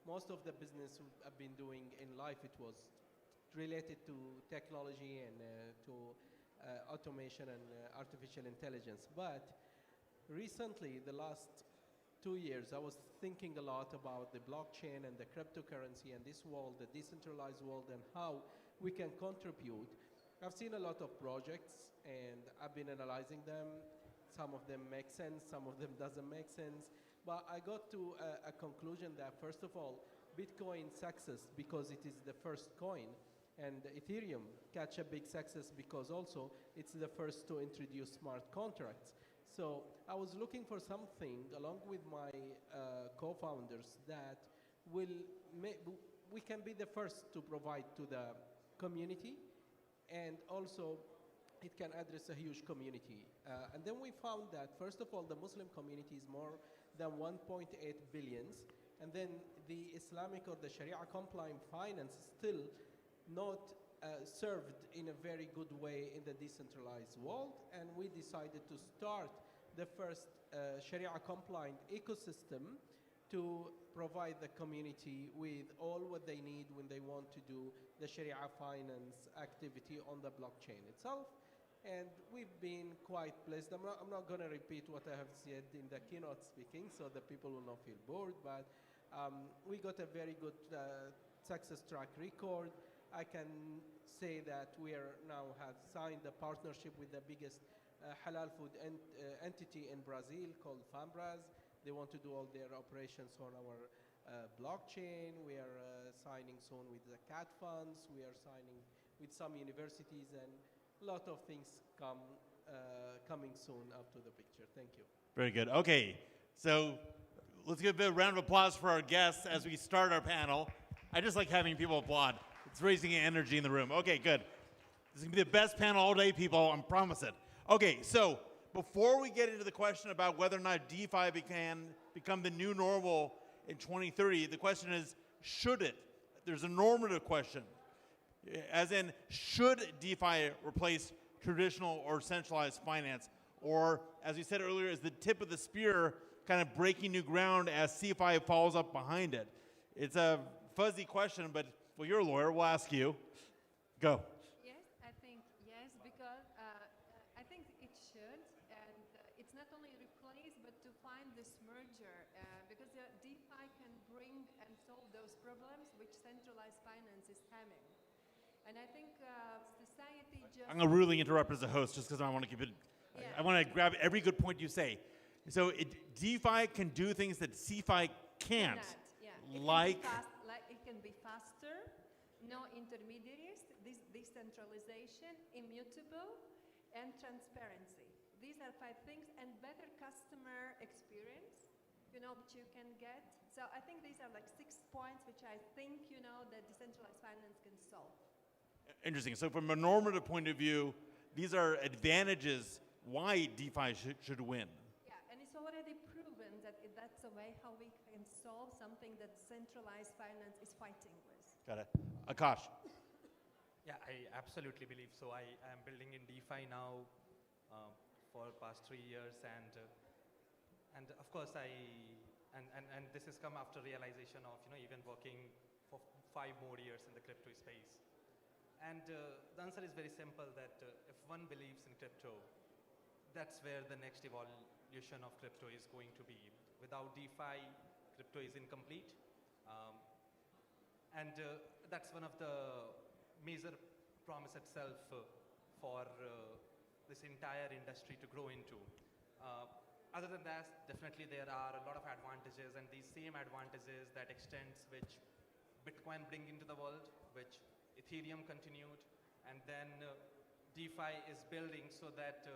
most of the business I've been doing in life, it was related to technology and to automation and artificial intelligence. But recently, the last 2 years, I was thinking a lot about the blockchain and the cryptocurrency and this world, the decentralized world, and how we can contribute. I've seen a lot of projects, and I've been analyzing them. Some of them make sense, some of them doesn't make sense. But I got to a conclusion that, first of all, Bitcoin success because it is the first coin, and Ethereum catch a big success because also it's the first to introduce smart contracts. So I was looking for something along with my co-founders that we can be the first to provide to the community, and also it can address a huge community. And then we found that, first of all, the Muslim community is more than 1.8 billions, and then the Islamic or the Sharia compliant finance is still not served in a very good way in the decentralized world, and we decided to start the first Sharia compliant ecosystem to provide the community with all what they need when they want to do the Sharia finance activity on the blockchain itself. And we've been quite blessed. I'm not going to repeat what I have said in the keynote speaking, so the people will not feel bored, but we got a very good success track record. I can say that we have signed a partnership with the biggest halal food entity in Brazil called Fambras. They want to do all their operations on our blockchain. We are signing soon with the cat funds. We are signing with some universities, and a lot of things coming soon up to the picture. Thank you. Very good. Okay, so let's give a bit of round of applause for our guests as we start our panel. I just like having people applaud. It's raising energy in the room. Okay, good. This is going to be the best panel all day, people. I promise it. Okay, so before we get into the question about whether or not DeFi can become the new normal in 2030, the question is, should it? There's a normative question. As in, should DeFi replace traditional or centralized finance? Or, as we said earlier, is the tip of the spear kind of breaking new ground as CFI follows up behind it? It's a fuzzy question, but well, you're a lawyer. We'll ask you. Go. Yes, I think yes, because I think it should. And it's not only replace, but to find this merger, because DeFi can bring and solve those problems which centralized finance is having. And I think society just... I'm going to rudely interrupt as a host just because I want to keep it... Yeah. I want to grab every good point you say. So DeFi can do things that CFI can't. Like... It can be faster, no intermediaries, decentralization, immutable, and transparency. These are 5 things, and better customer experience, which you can get. So I think these are like 6 points which I think, that decentralized finance can solve. Interesting. So from a normative point of view, these are advantages why DeFi should win. Yeah, and it's already proven that that's a way how we can solve something that centralized finance is fighting with. Got it. Akash. Yeah, I absolutely believe so. I am building in DeFi now for past 3 years, and of course and this has come after realization of even working for 5 more years in the crypto space. And the answer is very simple, that if one believes in crypto, that's where the next evolution of crypto is going to be. Without DeFi, crypto is incomplete. And that's one of the major promise itself for this entire industry to grow into. Other than that, definitely there are a lot of advantages, and these same advantages that extends which Bitcoin bring into the world, which Ethereum continued, and then DeFi is building so that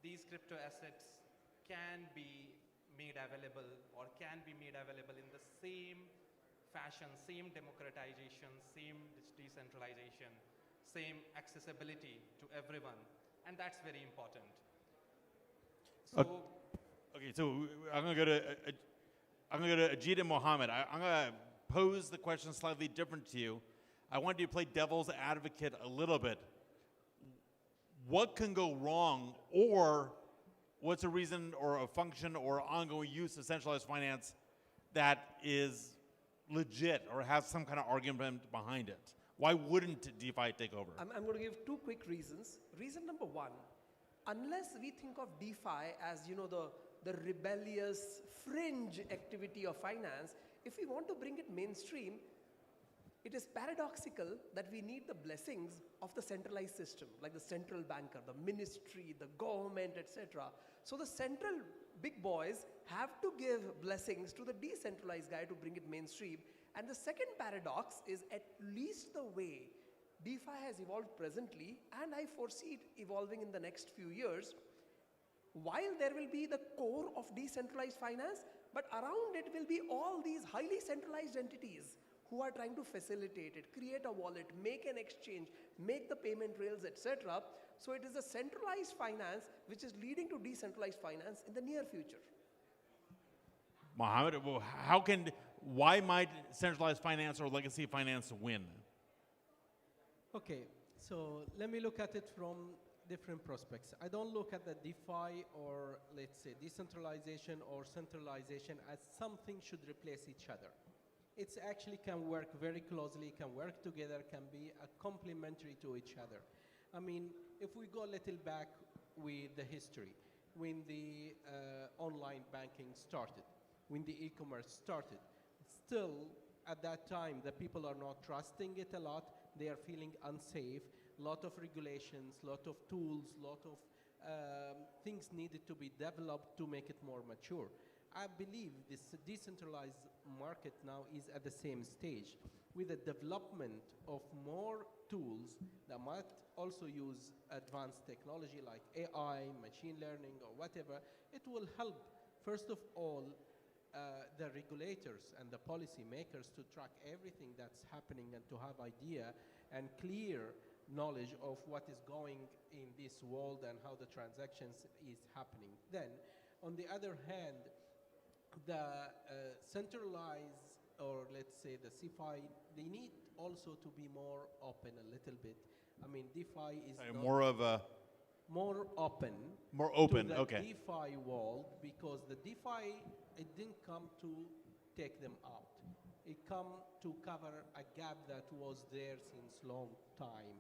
these crypto assets can be made available or can be made available in the same fashion, same democratization, same decentralization, same accessibility to everyone, and that's very important. So, okay, so I'm gonna go to Ajit and Mohammed. I'm gonna pose the question slightly different to you. I want you to play devil's advocate a little bit. What can go wrong, or what's a reason or a function or ongoing use of centralized finance that is legit or has some kind of argument behind it? Why wouldn't DeFi take over? I'm going to give two quick reasons. Reason number one, unless we think of DeFi as, you know, the rebellious fringe activity of finance, if we want to bring it mainstream, it is paradoxical that we need the blessings of the centralized system, like the central banker, the ministry, the government, etc. So the central big boys have to give blessings to the decentralized guy to bring it mainstream. And the second paradox is, at least the way DeFi has evolved presently, and I foresee it evolving in the next few years, while there will be the core of decentralized finance, but around it will be all these highly centralized entities who are trying to facilitate it, create a wallet, make an exchange, make the payment rails, etc. So it is a centralized finance which is leading to decentralized finance in the near future. Mohammed, well, why might centralized finance or legacy finance win? Okay, so let me look at it from different prospects. I don't look at the DeFi or, let's say, decentralization or centralization as something should replace each other. It's actually can work very closely, can work together, can be complementary to each other. I mean, if we go a little back with the history, when the online banking started, when the e-commerce started, still at that time the people are not trusting it a lot, they are feeling unsafe, lot of regulations, lot of tools, lot of things needed to be developed to make it more mature. I believe this decentralized market now is at the same stage with the development of more tools that might also use advanced technology like AI, machine learning, or whatever. It will help, first of all, the regulators and the policy makers to track everything that's happening and to have idea and clear knowledge of what is going in this world and how the transactions is happening. Then, on the other hand, the centralized, or let's say the CeFi, they need also to be more open a little bit. I mean, DeFi is more of a... More open. More open, to the okay. DeFi world, because the DeFi, it didn't come to take them out. It come to cover a gap that was there since long time.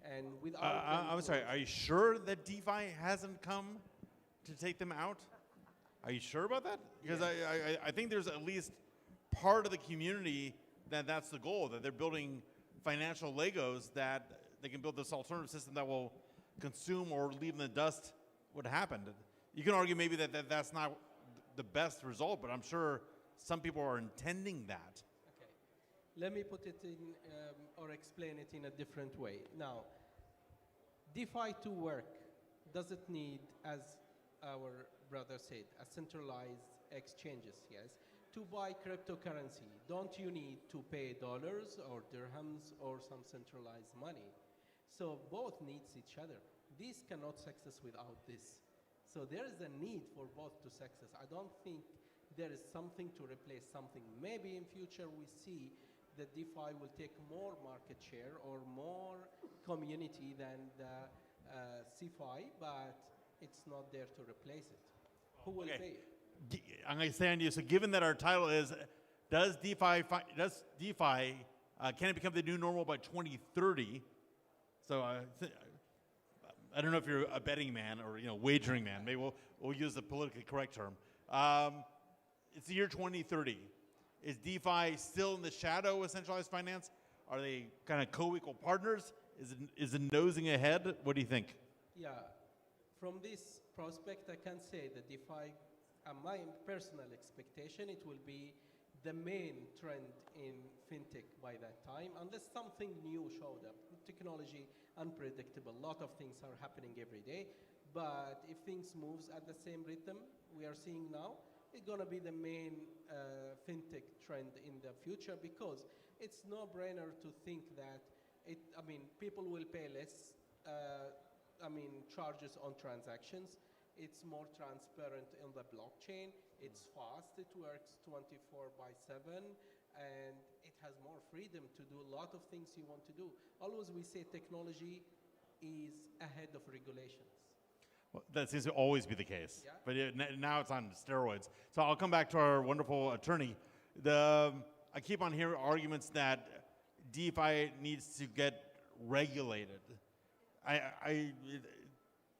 And without I'm sorry, are you sure that DeFi hasn't come to take them out? Are you sure about that? Because yes. I think there's at least part of the community that's the goal, that they're building financial Legos that they can build this alternative system that will consume or leave in the dust what happened. You can argue maybe that's not the best result, but I'm sure some people are intending that. Okay, let me put it in, or explain it in a different way. Now, DeFi to work, does it need, as our brother said, a centralized exchanges, yes? To buy cryptocurrency, don't you need to pay dollars or dirhams or some centralized money? So both needs each other. This cannot success without this. So there is a need for both to success. I don't think there is something to replace something. Maybe in future we see that DeFi will take more market share or more community than the CeFi, but it's not there to replace it. Who will pay it? I'm going to say on you, so given that our title is, does DeFi, can it become the new normal by 2030? So I don't know if you're a betting man or wagering man. Maybe we'll use the politically correct term. It's the year 2030. Is DeFi still in the shadow of centralized finance? Are they kind of co-equal partners? Is it nosing ahead? What do you think? Yeah, from this prospect, I can say that DeFi, my personal expectation, it will be the main trend in fintech by that time, unless something new showed up. Technology, unpredictable. A lot of things are happening every day. But if things moves at the same rhythm we are seeing now, it's going to be the main fintech trend in the future, because it's no-brainer to think that people will pay less, charges on transactions. It's more transparent in the blockchain. It's fast. It works 24/7, and it has more freedom to do a lot of things you want to do. Always we say technology is ahead of regulations. Well, that seems to always be the case, Yeah. but now it's on steroids. So I'll come back to our wonderful attorney. I keep on hearing arguments that DeFi needs to get regulated.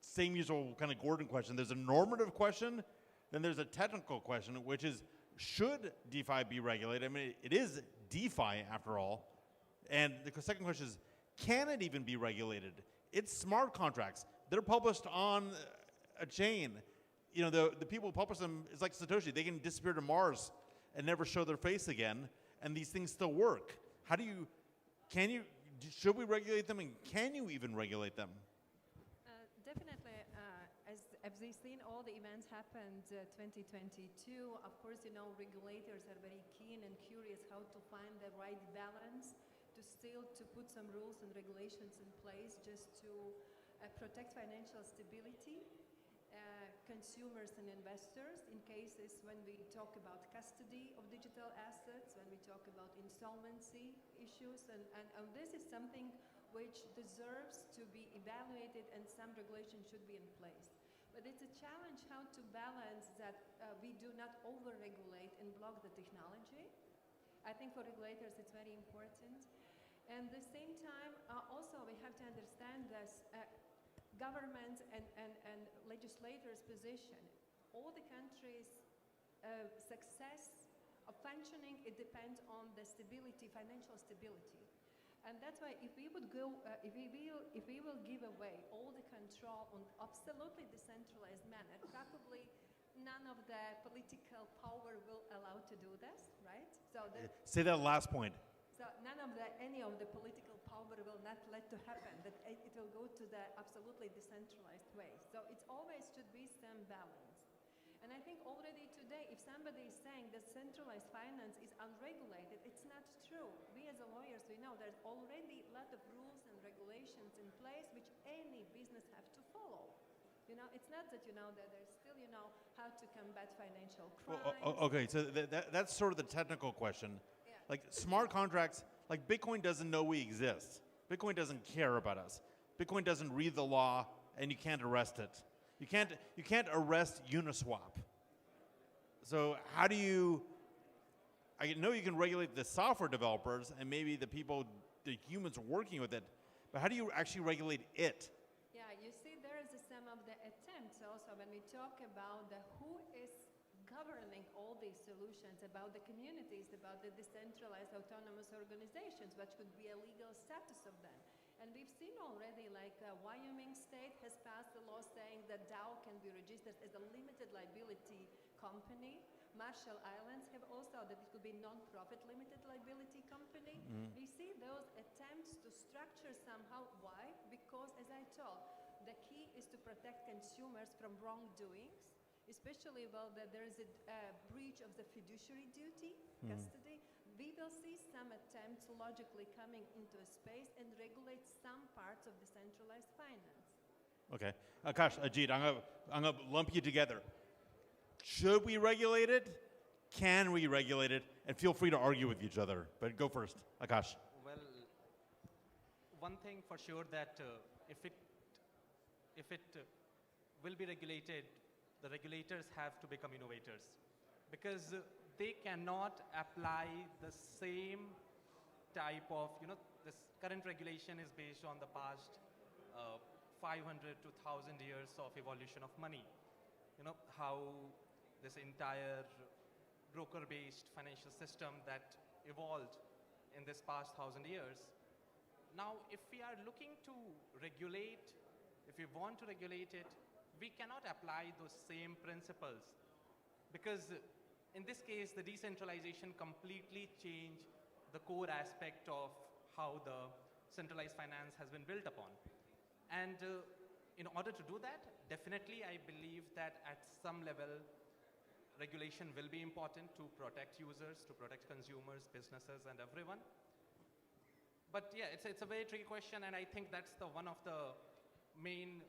Same usual kind of Gordon question. There's a normative question, then there's a technical question, which is, should DeFi be regulated? I mean, it is DeFi after all. And the second question is, can it even be regulated? It's smart contracts. They're published on a chain. You know, the people who publish them, it's like Satoshi. They can disappear to Mars and never show their face again, and these things still work. Should we regulate them, and can you even regulate them? Definitely, as we've seen all the events happened 2022, of course, regulators are very keen and curious how to find the right balance to put some rules and regulations in place just to protect financial stability, consumers and investors in cases when we talk about custody of digital assets, when we talk about insolvency issues, and this is something which deserves to be evaluated, and some regulation should be in place. But it's a challenge how to balance that we do not over-regulate and block the technology. I think for regulators it's very important. And at the same time, also we have to understand this government and legislators' position. All the countries' success of functioning, it depends on the stability, financial stability. And that's why if we would go, if we will give away all the control on absolutely decentralized manner, probably none of the political power will allow to do this, right? So say that last point. So any of the political power will not let to happen. That it will go to the absolutely decentralized way. So it always should be some balance. And I think already today, if somebody is saying that centralized finance is unregulated, it's not true. We as lawyers, we know there's already a lot of rules and regulations in place which any business have to follow. It's not that that there's still how to combat financial crimes. Well, okay, so that's sort of the technical question. Yeah. Like smart contracts, like Bitcoin doesn't know we exist. Bitcoin doesn't care about us. Bitcoin doesn't read the law, and you can't arrest it. You can't arrest Uniswap. So how do you? I know you can regulate the software developers and maybe the humans working with it, but how do you actually regulate it? Yeah, you see, there is some of the attempts also when we talk about who is governing all these solutions, about the communities, about the decentralized autonomous organizations, what could be a legal status of them. And we've seen already, like Wyoming State has passed a law saying that DAO can be registered as a limited liability company. Marshall Islands have also that it could be non-profit limited liability company. We see those attempts to structure somehow. Why? Because, as I told, the key is to protect consumers from wrongdoings, especially that there is a breach of the fiduciary duty, custody. We will see some attempts logically coming into a space and regulate some parts of decentralized finance. Okay, Akash, Ajit, I'm gonna lump you together. Should we regulate it? Can we regulate it? And feel free to argue with each other, but go first, Akash. Well, one thing for sure that if it will be regulated, the regulators have to become innovators, because they cannot apply the same type of, this current regulation is based on the past 500 to 1,000 years of evolution of money. How this entire broker-based financial system that evolved in this past 1,000 years. Now, if we are looking to regulate, if we want to regulate it, we cannot apply those same principles because in this case, the decentralization completely changed the core aspect of how the centralized finance has been built upon. And in order to do that, definitely I believe that at some level, regulation will be important to protect users, to protect consumers, businesses, and everyone. But yeah, it's a very tricky question, and I think that's one of the main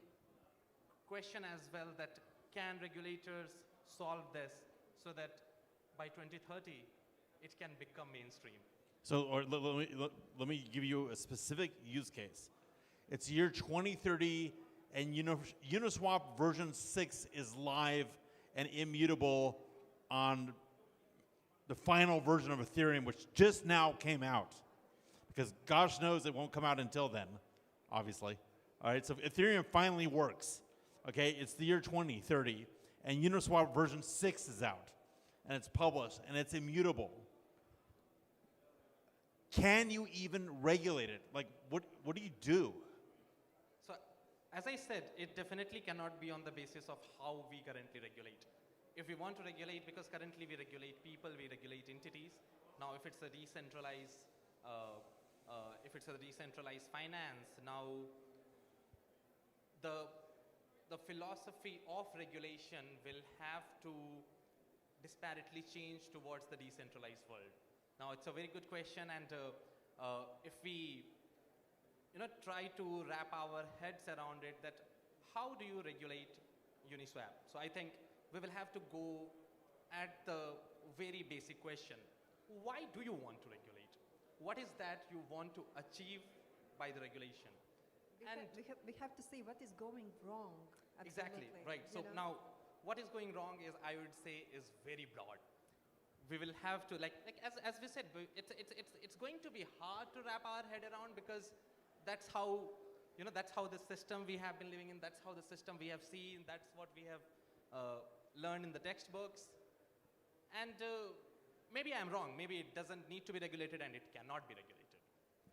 question as well, that can regulators solve this so that by 2030, it can become mainstream? So let me give you a specific use case. It's year 2030, and Uniswap version 6 is live and immutable on the final version of Ethereum, which just now came out. Because gosh knows it won't come out until then, obviously. All right, so Ethereum finally works. Okay, it's the year 2030, and Uniswap version 6 is out, and it's published, and it's immutable. Can you even regulate it? Like, what do you do? So, as I said, it definitely cannot be on the basis of how we currently regulate. If we want to regulate, because currently we regulate people, we regulate entities. Now, if it's a decentralized finance, now the philosophy of regulation will have to disparately change towards the decentralized world. Now, it's a very good question, and if we try to wrap our heads around it, that how do you regulate Uniswap? So I think we will have to go at the very basic question. Why do you want to regulate? What is that you want to achieve by the regulation? We have to see what is going wrong. Exactly, right. So now, what is going wrong is, I would say, is very broad. We will have to, as we said, it's going to be hard to wrap our head around, because that's how the system we have been living in, that's how the system we have seen, that's what we have learned in the textbooks. And maybe I'm wrong. Maybe it doesn't need to be regulated and it cannot be regulated.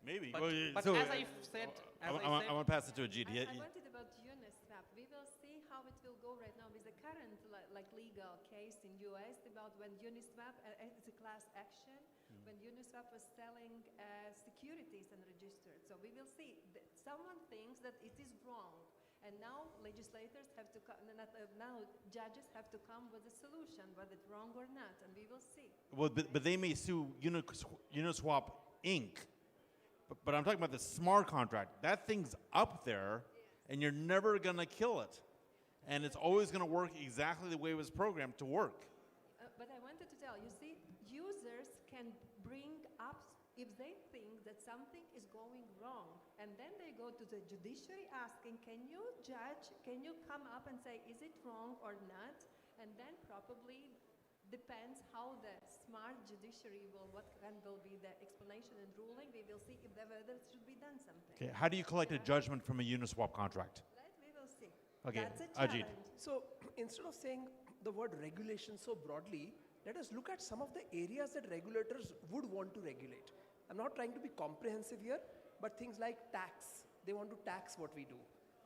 Maybe. But so, as I said, I want to pass it to Ajit. I wanted about Uniswap. We will see how it will go right now with the current legal case in US about when Uniswap, it's a class action, when Uniswap was selling securities and registered. So we will see. Someone thinks that it is wrong. And now legislators have to now judges have to come with a solution, whether it's wrong or not, and we will see. Well, but they may sue Uniswap Inc. But I'm talking about the smart contract. That thing's up there, and you're never going to kill it. And it's always going to work exactly the way it was programmed to work. But I wanted to tell you, see, users can bring up, if they think that something is going wrong, and then they go to the judiciary asking, can you judge, can you come up and say, is it wrong or not? And then probably depends how the smart judiciary what will be the explanation and ruling. We will see if whether it should be done something. Okay, how do you collect a judgment from a Uniswap contract? We will see. Okay, That's a challenge. Ajit. So instead of saying the word regulation so broadly, let us look at some of the areas that regulators would want to regulate. I'm not trying to be comprehensive here, but things like tax. They want to tax what we do.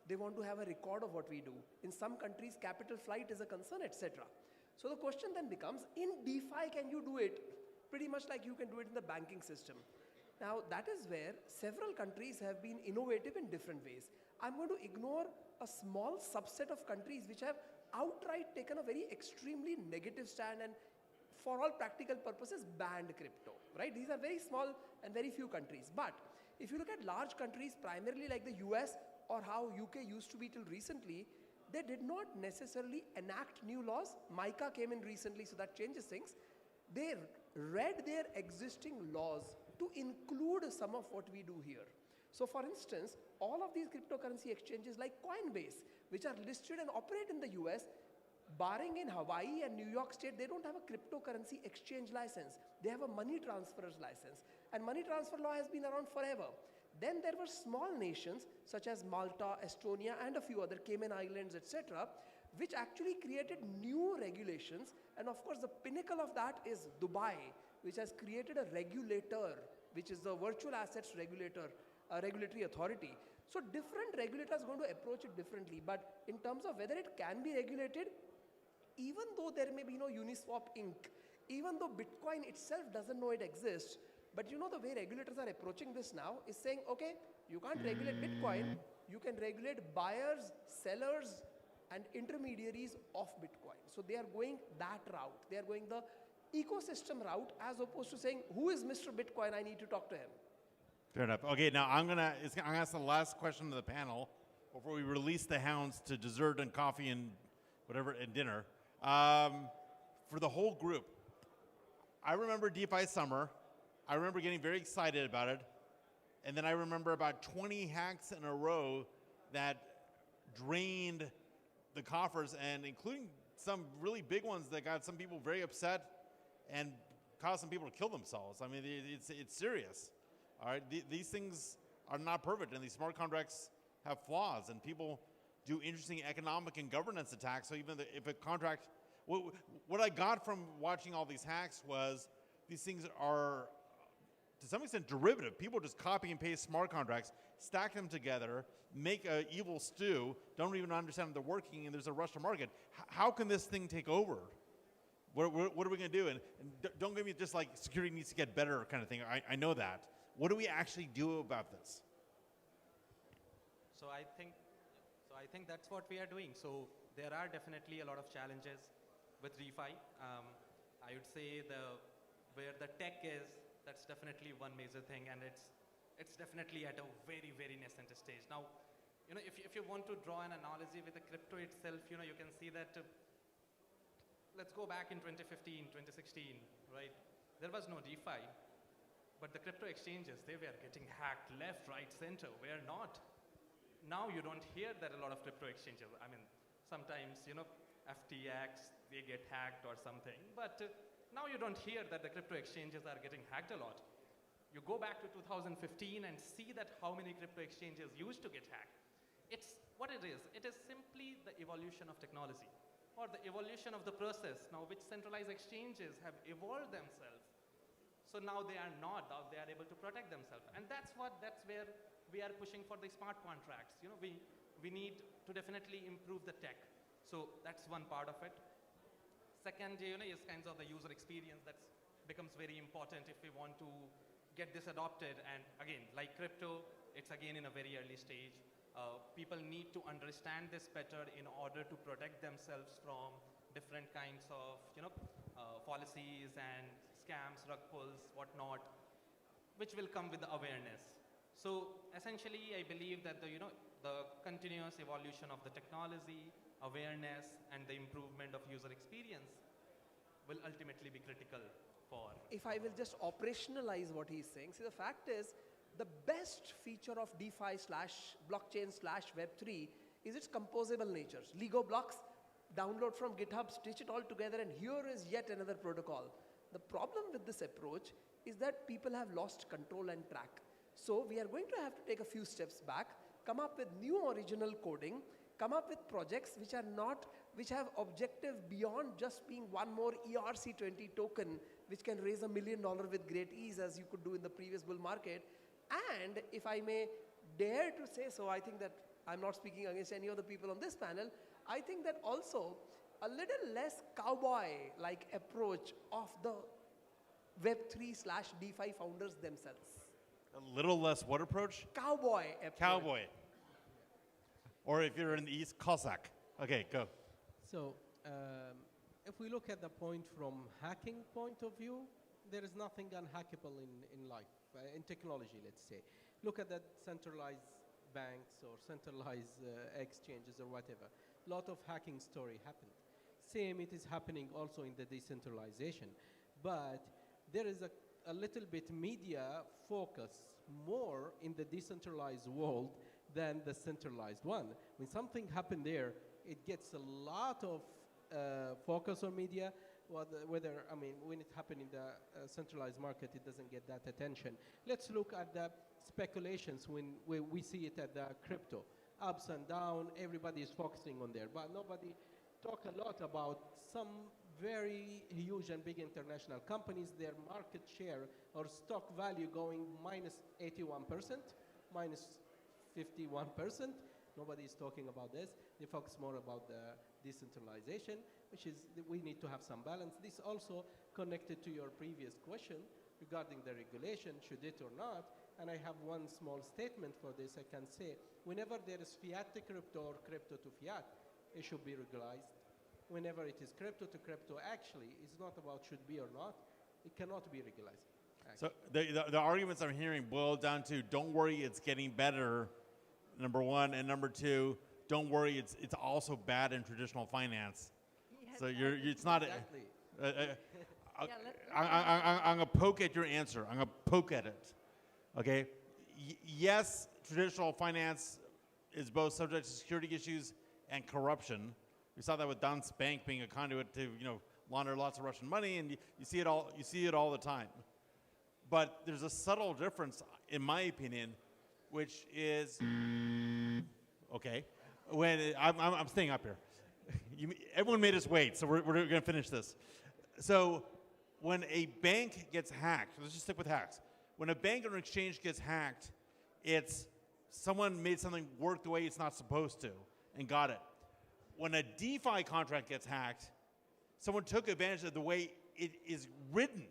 They want to have a record of what we do. In some countries, capital flight is a concern, etc. So the question then becomes, in DeFi, can you do it? Pretty much like you can do it in the banking system. Now, that is where several countries have been innovative in different ways. I'm going to ignore a small subset of countries which have outright taken a very extremely negative stand and, for all practical purposes, banned crypto, right? These are very small and very few countries. But if you look at large countries, primarily like the US or how UK used to be till recently, they did not necessarily enact new laws. MICA came in recently, so that changes things. They read their existing laws to include some of what we do here. So for instance, all of these cryptocurrency exchanges like Coinbase, which are listed and operate in the US, barring in Hawaii and New York State, they don't have a cryptocurrency exchange license. They have a money transfer's license. And money transfer law has been around forever. Then there were small nations such as Malta, Estonia, and a few other Cayman Islands, etc., which actually created new regulations. And of course, the pinnacle of that is Dubai, which has created a regulator, which is the Virtual Assets Regulatory Authority. So different regulators are going to approach it differently. But in terms of whether it can be regulated, even though there may be no Uniswap Inc., even though Bitcoin itself doesn't know it exists, but you know the way regulators are approaching this now is saying, okay, you can't regulate Bitcoin, you can regulate buyers, sellers, and intermediaries of Bitcoin. So they are going that route. They are going the ecosystem route as opposed to saying, who is Mr. Bitcoin? I need to talk to him. Fair enough. Okay, now I'm gonna ask the last question to the panel before we release the hounds to dessert and coffee and whatever and dinner. For the whole group, I remember DeFi Summer. I remember getting very excited about it. And then I remember about 20 hacks in a row that drained the coffers, and including some really big ones that got some people very upset and caused some people to kill themselves. I mean, it's serious. All right, these things are not perfect, and these smart contracts have flaws, and people do interesting economic and governance attacks. So even if a contract, what I got from watching all these hacks was these things are, to some extent, derivative. People just copy and paste smart contracts, stack them together, make an evil stew, don't even understand they're working, and there's a rush to market. How can this thing take over? What are we going to do? And don't give me just like security needs to get better kind of thing. I know that. What do we actually do about this? So I think that's what we are doing. So there are definitely a lot of challenges with DeFi. I would say where the tech is, that's definitely one major thing, and it's definitely at a very, very nascent stage. Now, if you want to draw an analogy with the crypto itself, you can see that, let's go back in 2015, 2016, right? There was no DeFi, but the crypto exchanges, they were getting hacked left, right, center. We're not. Now you don't hear that a lot of crypto exchanges. I mean, sometimes, FTX, they get hacked or something, but now you don't hear that the crypto exchanges are getting hacked a lot. You go back to 2015 and see that how many crypto exchanges used to get hacked. It's what it is. It is simply the evolution of technology or the evolution of the process now which centralized exchanges have evolved themselves. So now they are not, now they are able to protect themselves. And that's where we are pushing for the smart contracts. We need to definitely improve the tech. So that's one part of it. Second, is kinds of the user experience that becomes very important if we want to get this adopted. And again, like crypto, it's again in a very early stage. People need to understand this better in order to protect themselves from different kinds of, policies and scams, rug pulls, whatnot, which will come with the awareness. So essentially, I believe that the continuous evolution of the technology, awareness, and the improvement of user experience will ultimately be critical for. If I will just operationalize what he's saying, see, the fact is, the best feature of DeFi / blockchain / Web3 is its composable natures. Lego blocks, download from GitHub, stitch it all together, and here is yet another protocol. The problem with this approach is that people have lost control and track. So we are going to have to take a few steps back, come up with new original coding, come up with projects which have objective beyond just being one more ERC20 token, which can raise $1 million with great ease, as you could do in the previous bull market. And if I may dare to say so, I think that I'm not speaking against any of the people on this panel, I think that also a little less cowboy-like approach of the Web3 / DeFi founders themselves. A little less what approach? Cowboy approach. Cowboy. Or if you're in the East, Cossack. Okay, go. So if we look at the point from hacking point of view, there is nothing unhackable in life, in technology, let's say. Look at the centralized banks or centralized exchanges or whatever. A lot of hacking story happened. Same, it is happening also in the decentralization. But there is a little bit media focus more in the decentralized world than the centralized one. When something happened there, it gets a lot of focus on media, whether, I mean, when it happened in the centralized market, it doesn't get that attention. Let's look at the speculations when we see it at the crypto. Ups and down, everybody is focusing on there, but nobody talk a lot about some very huge and big international companies, their market share or stock value going minus 81%, minus 51%. Nobody is talking about this. They focus more about the decentralization, which is we need to have some balance. This also connected to your previous question regarding the regulation, should it or not. And I have one small statement for this. I can say, whenever there is fiat to crypto or crypto to fiat, it should be regularized. Whenever it is crypto to crypto, actually, it's not about should be or not. It cannot be regularized. So the arguments I'm hearing boil down to, don't worry, it's getting better, number one, and number two, don't worry, it's also bad in traditional finance. Yes, So it's not. Exactly. I'm gonna poke at your answer. I'm gonna poke at it. Okay. Yes, traditional finance is both subject to security issues and corruption. We saw that with Danske Bank being a conduit to launder lots of Russian money, and you see it all. You see it all the time. But there's a subtle difference, in my opinion, which is okay. When I'm staying up here. Everyone made us wait, so we're going to finish this. So when a bank gets hacked, let's just stick with hacks. When a bank or an exchange gets hacked, it's someone made something work the way it's not supposed to and got it. When a DeFi contract gets hacked, someone took advantage of the way it is written.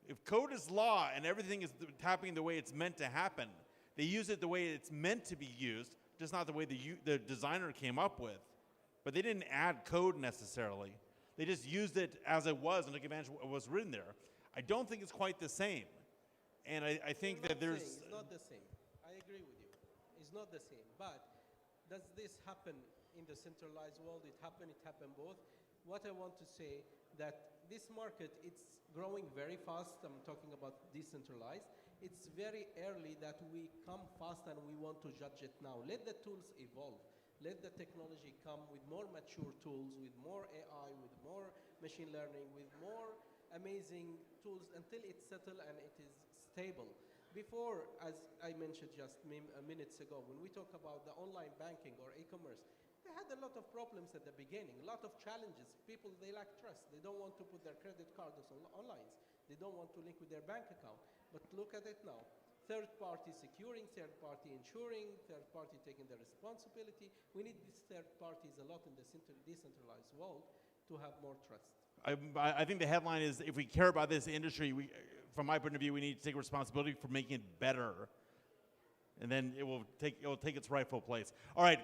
If code is law and everything is happening the way it's meant to happen, they use it the way it's meant to be used, just not the way the designer came up with. But they didn't add code necessarily. They just used it as it was and took advantage of what was written there. I don't think it's quite the same. And I think that there's... It's not the same. I agree with you. It's not the same. But does this happen in the centralized world? It happened both. What I want to say that this market, it's growing very fast. I'm talking about decentralized. It's very early that we come fast and we want to judge it now. Let the tools evolve. Let the technology come with more mature tools, with more AI, with more machine learning, with more amazing tools until it's settled and it is stable. Before, as I mentioned just minutes ago, when we talk about the online banking or e-commerce, they had a lot of problems at the beginning, a lot of challenges. People, they lack trust. They don't want to put their credit cards online. They don't want to link with their bank account. But look at it now. Third party securing, third party insuring, third party taking the responsibility. We need these third parties a lot in the decentralized world to have more trust. I think the headline is, if we care about this industry, from my point of view, we need to take responsibility for making it better. And then it will take its rightful place. All right,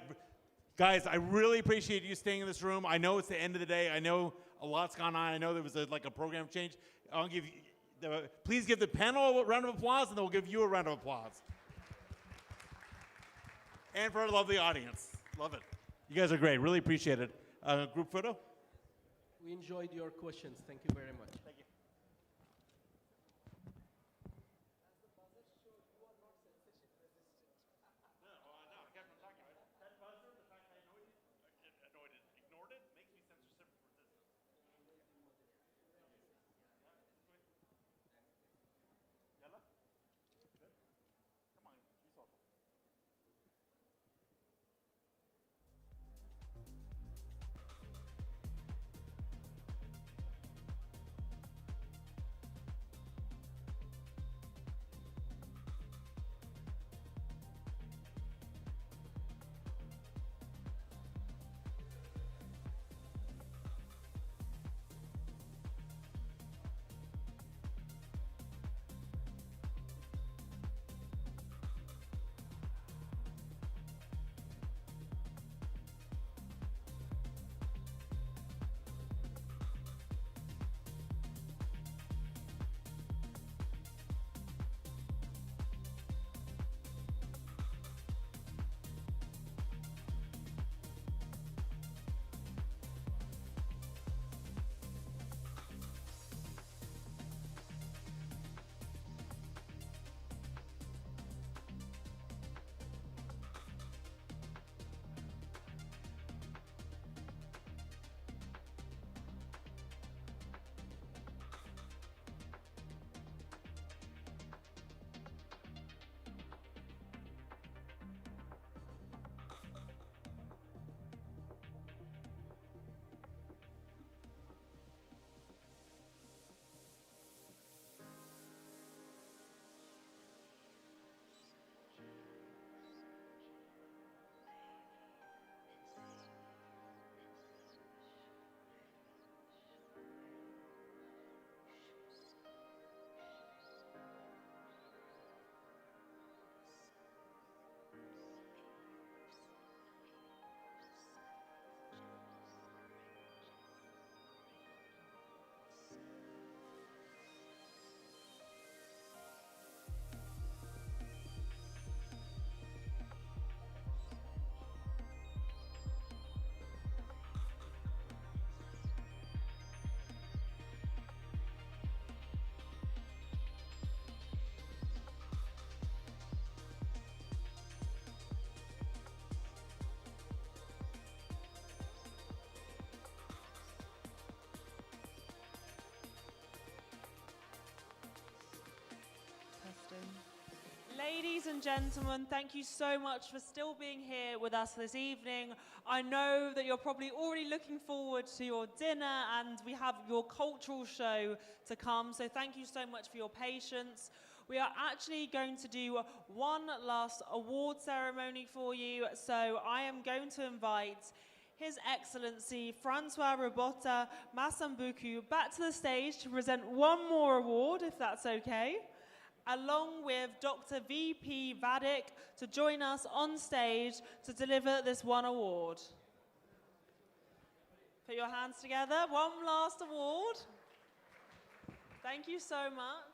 guys, I really appreciate you staying in this room. I know it's the end of the day. I know a lot's gone on. I know there was a program change. I'll give you... please give the panel a round of applause, and they'll give you a round of applause. And for our lovely audience. Love it. You guys are great. Really appreciate it. Group photo? We enjoyed your questions. Thank you very much. Thank you. Ladies and gentlemen, thank you so much for still being here with us this evening. I know that you're probably already looking forward to your dinner and we have your cultural show to come, so thank you so much for your patience. We are actually going to do one last award ceremony for you, so I am going to invite His Excellency Francois Robota Massambuku back to the stage to present one more award, if that's okay, along with Dr. VP Vadik to join us on stage to deliver this one award. Put your hands together. One last award. Thank you so much.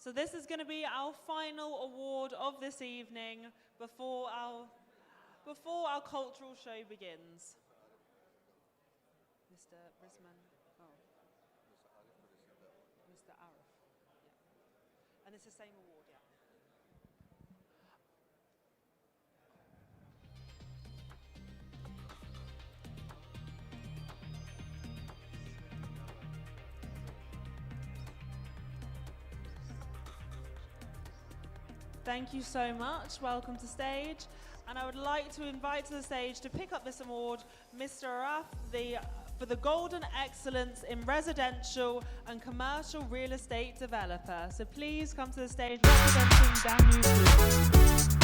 So this is going to be our final award of this evening before our cultural show begins. Mr. Risman, Mr. Arif, yeah. And it's the same award, yeah. Thank you so much. Welcome to stage. And I would like to invite to the stage to pick up this award, Mr. Araf, for the Golden Excellence in Residential and Commercial Real Estate Developer. So please come to the stage representing Danube Group.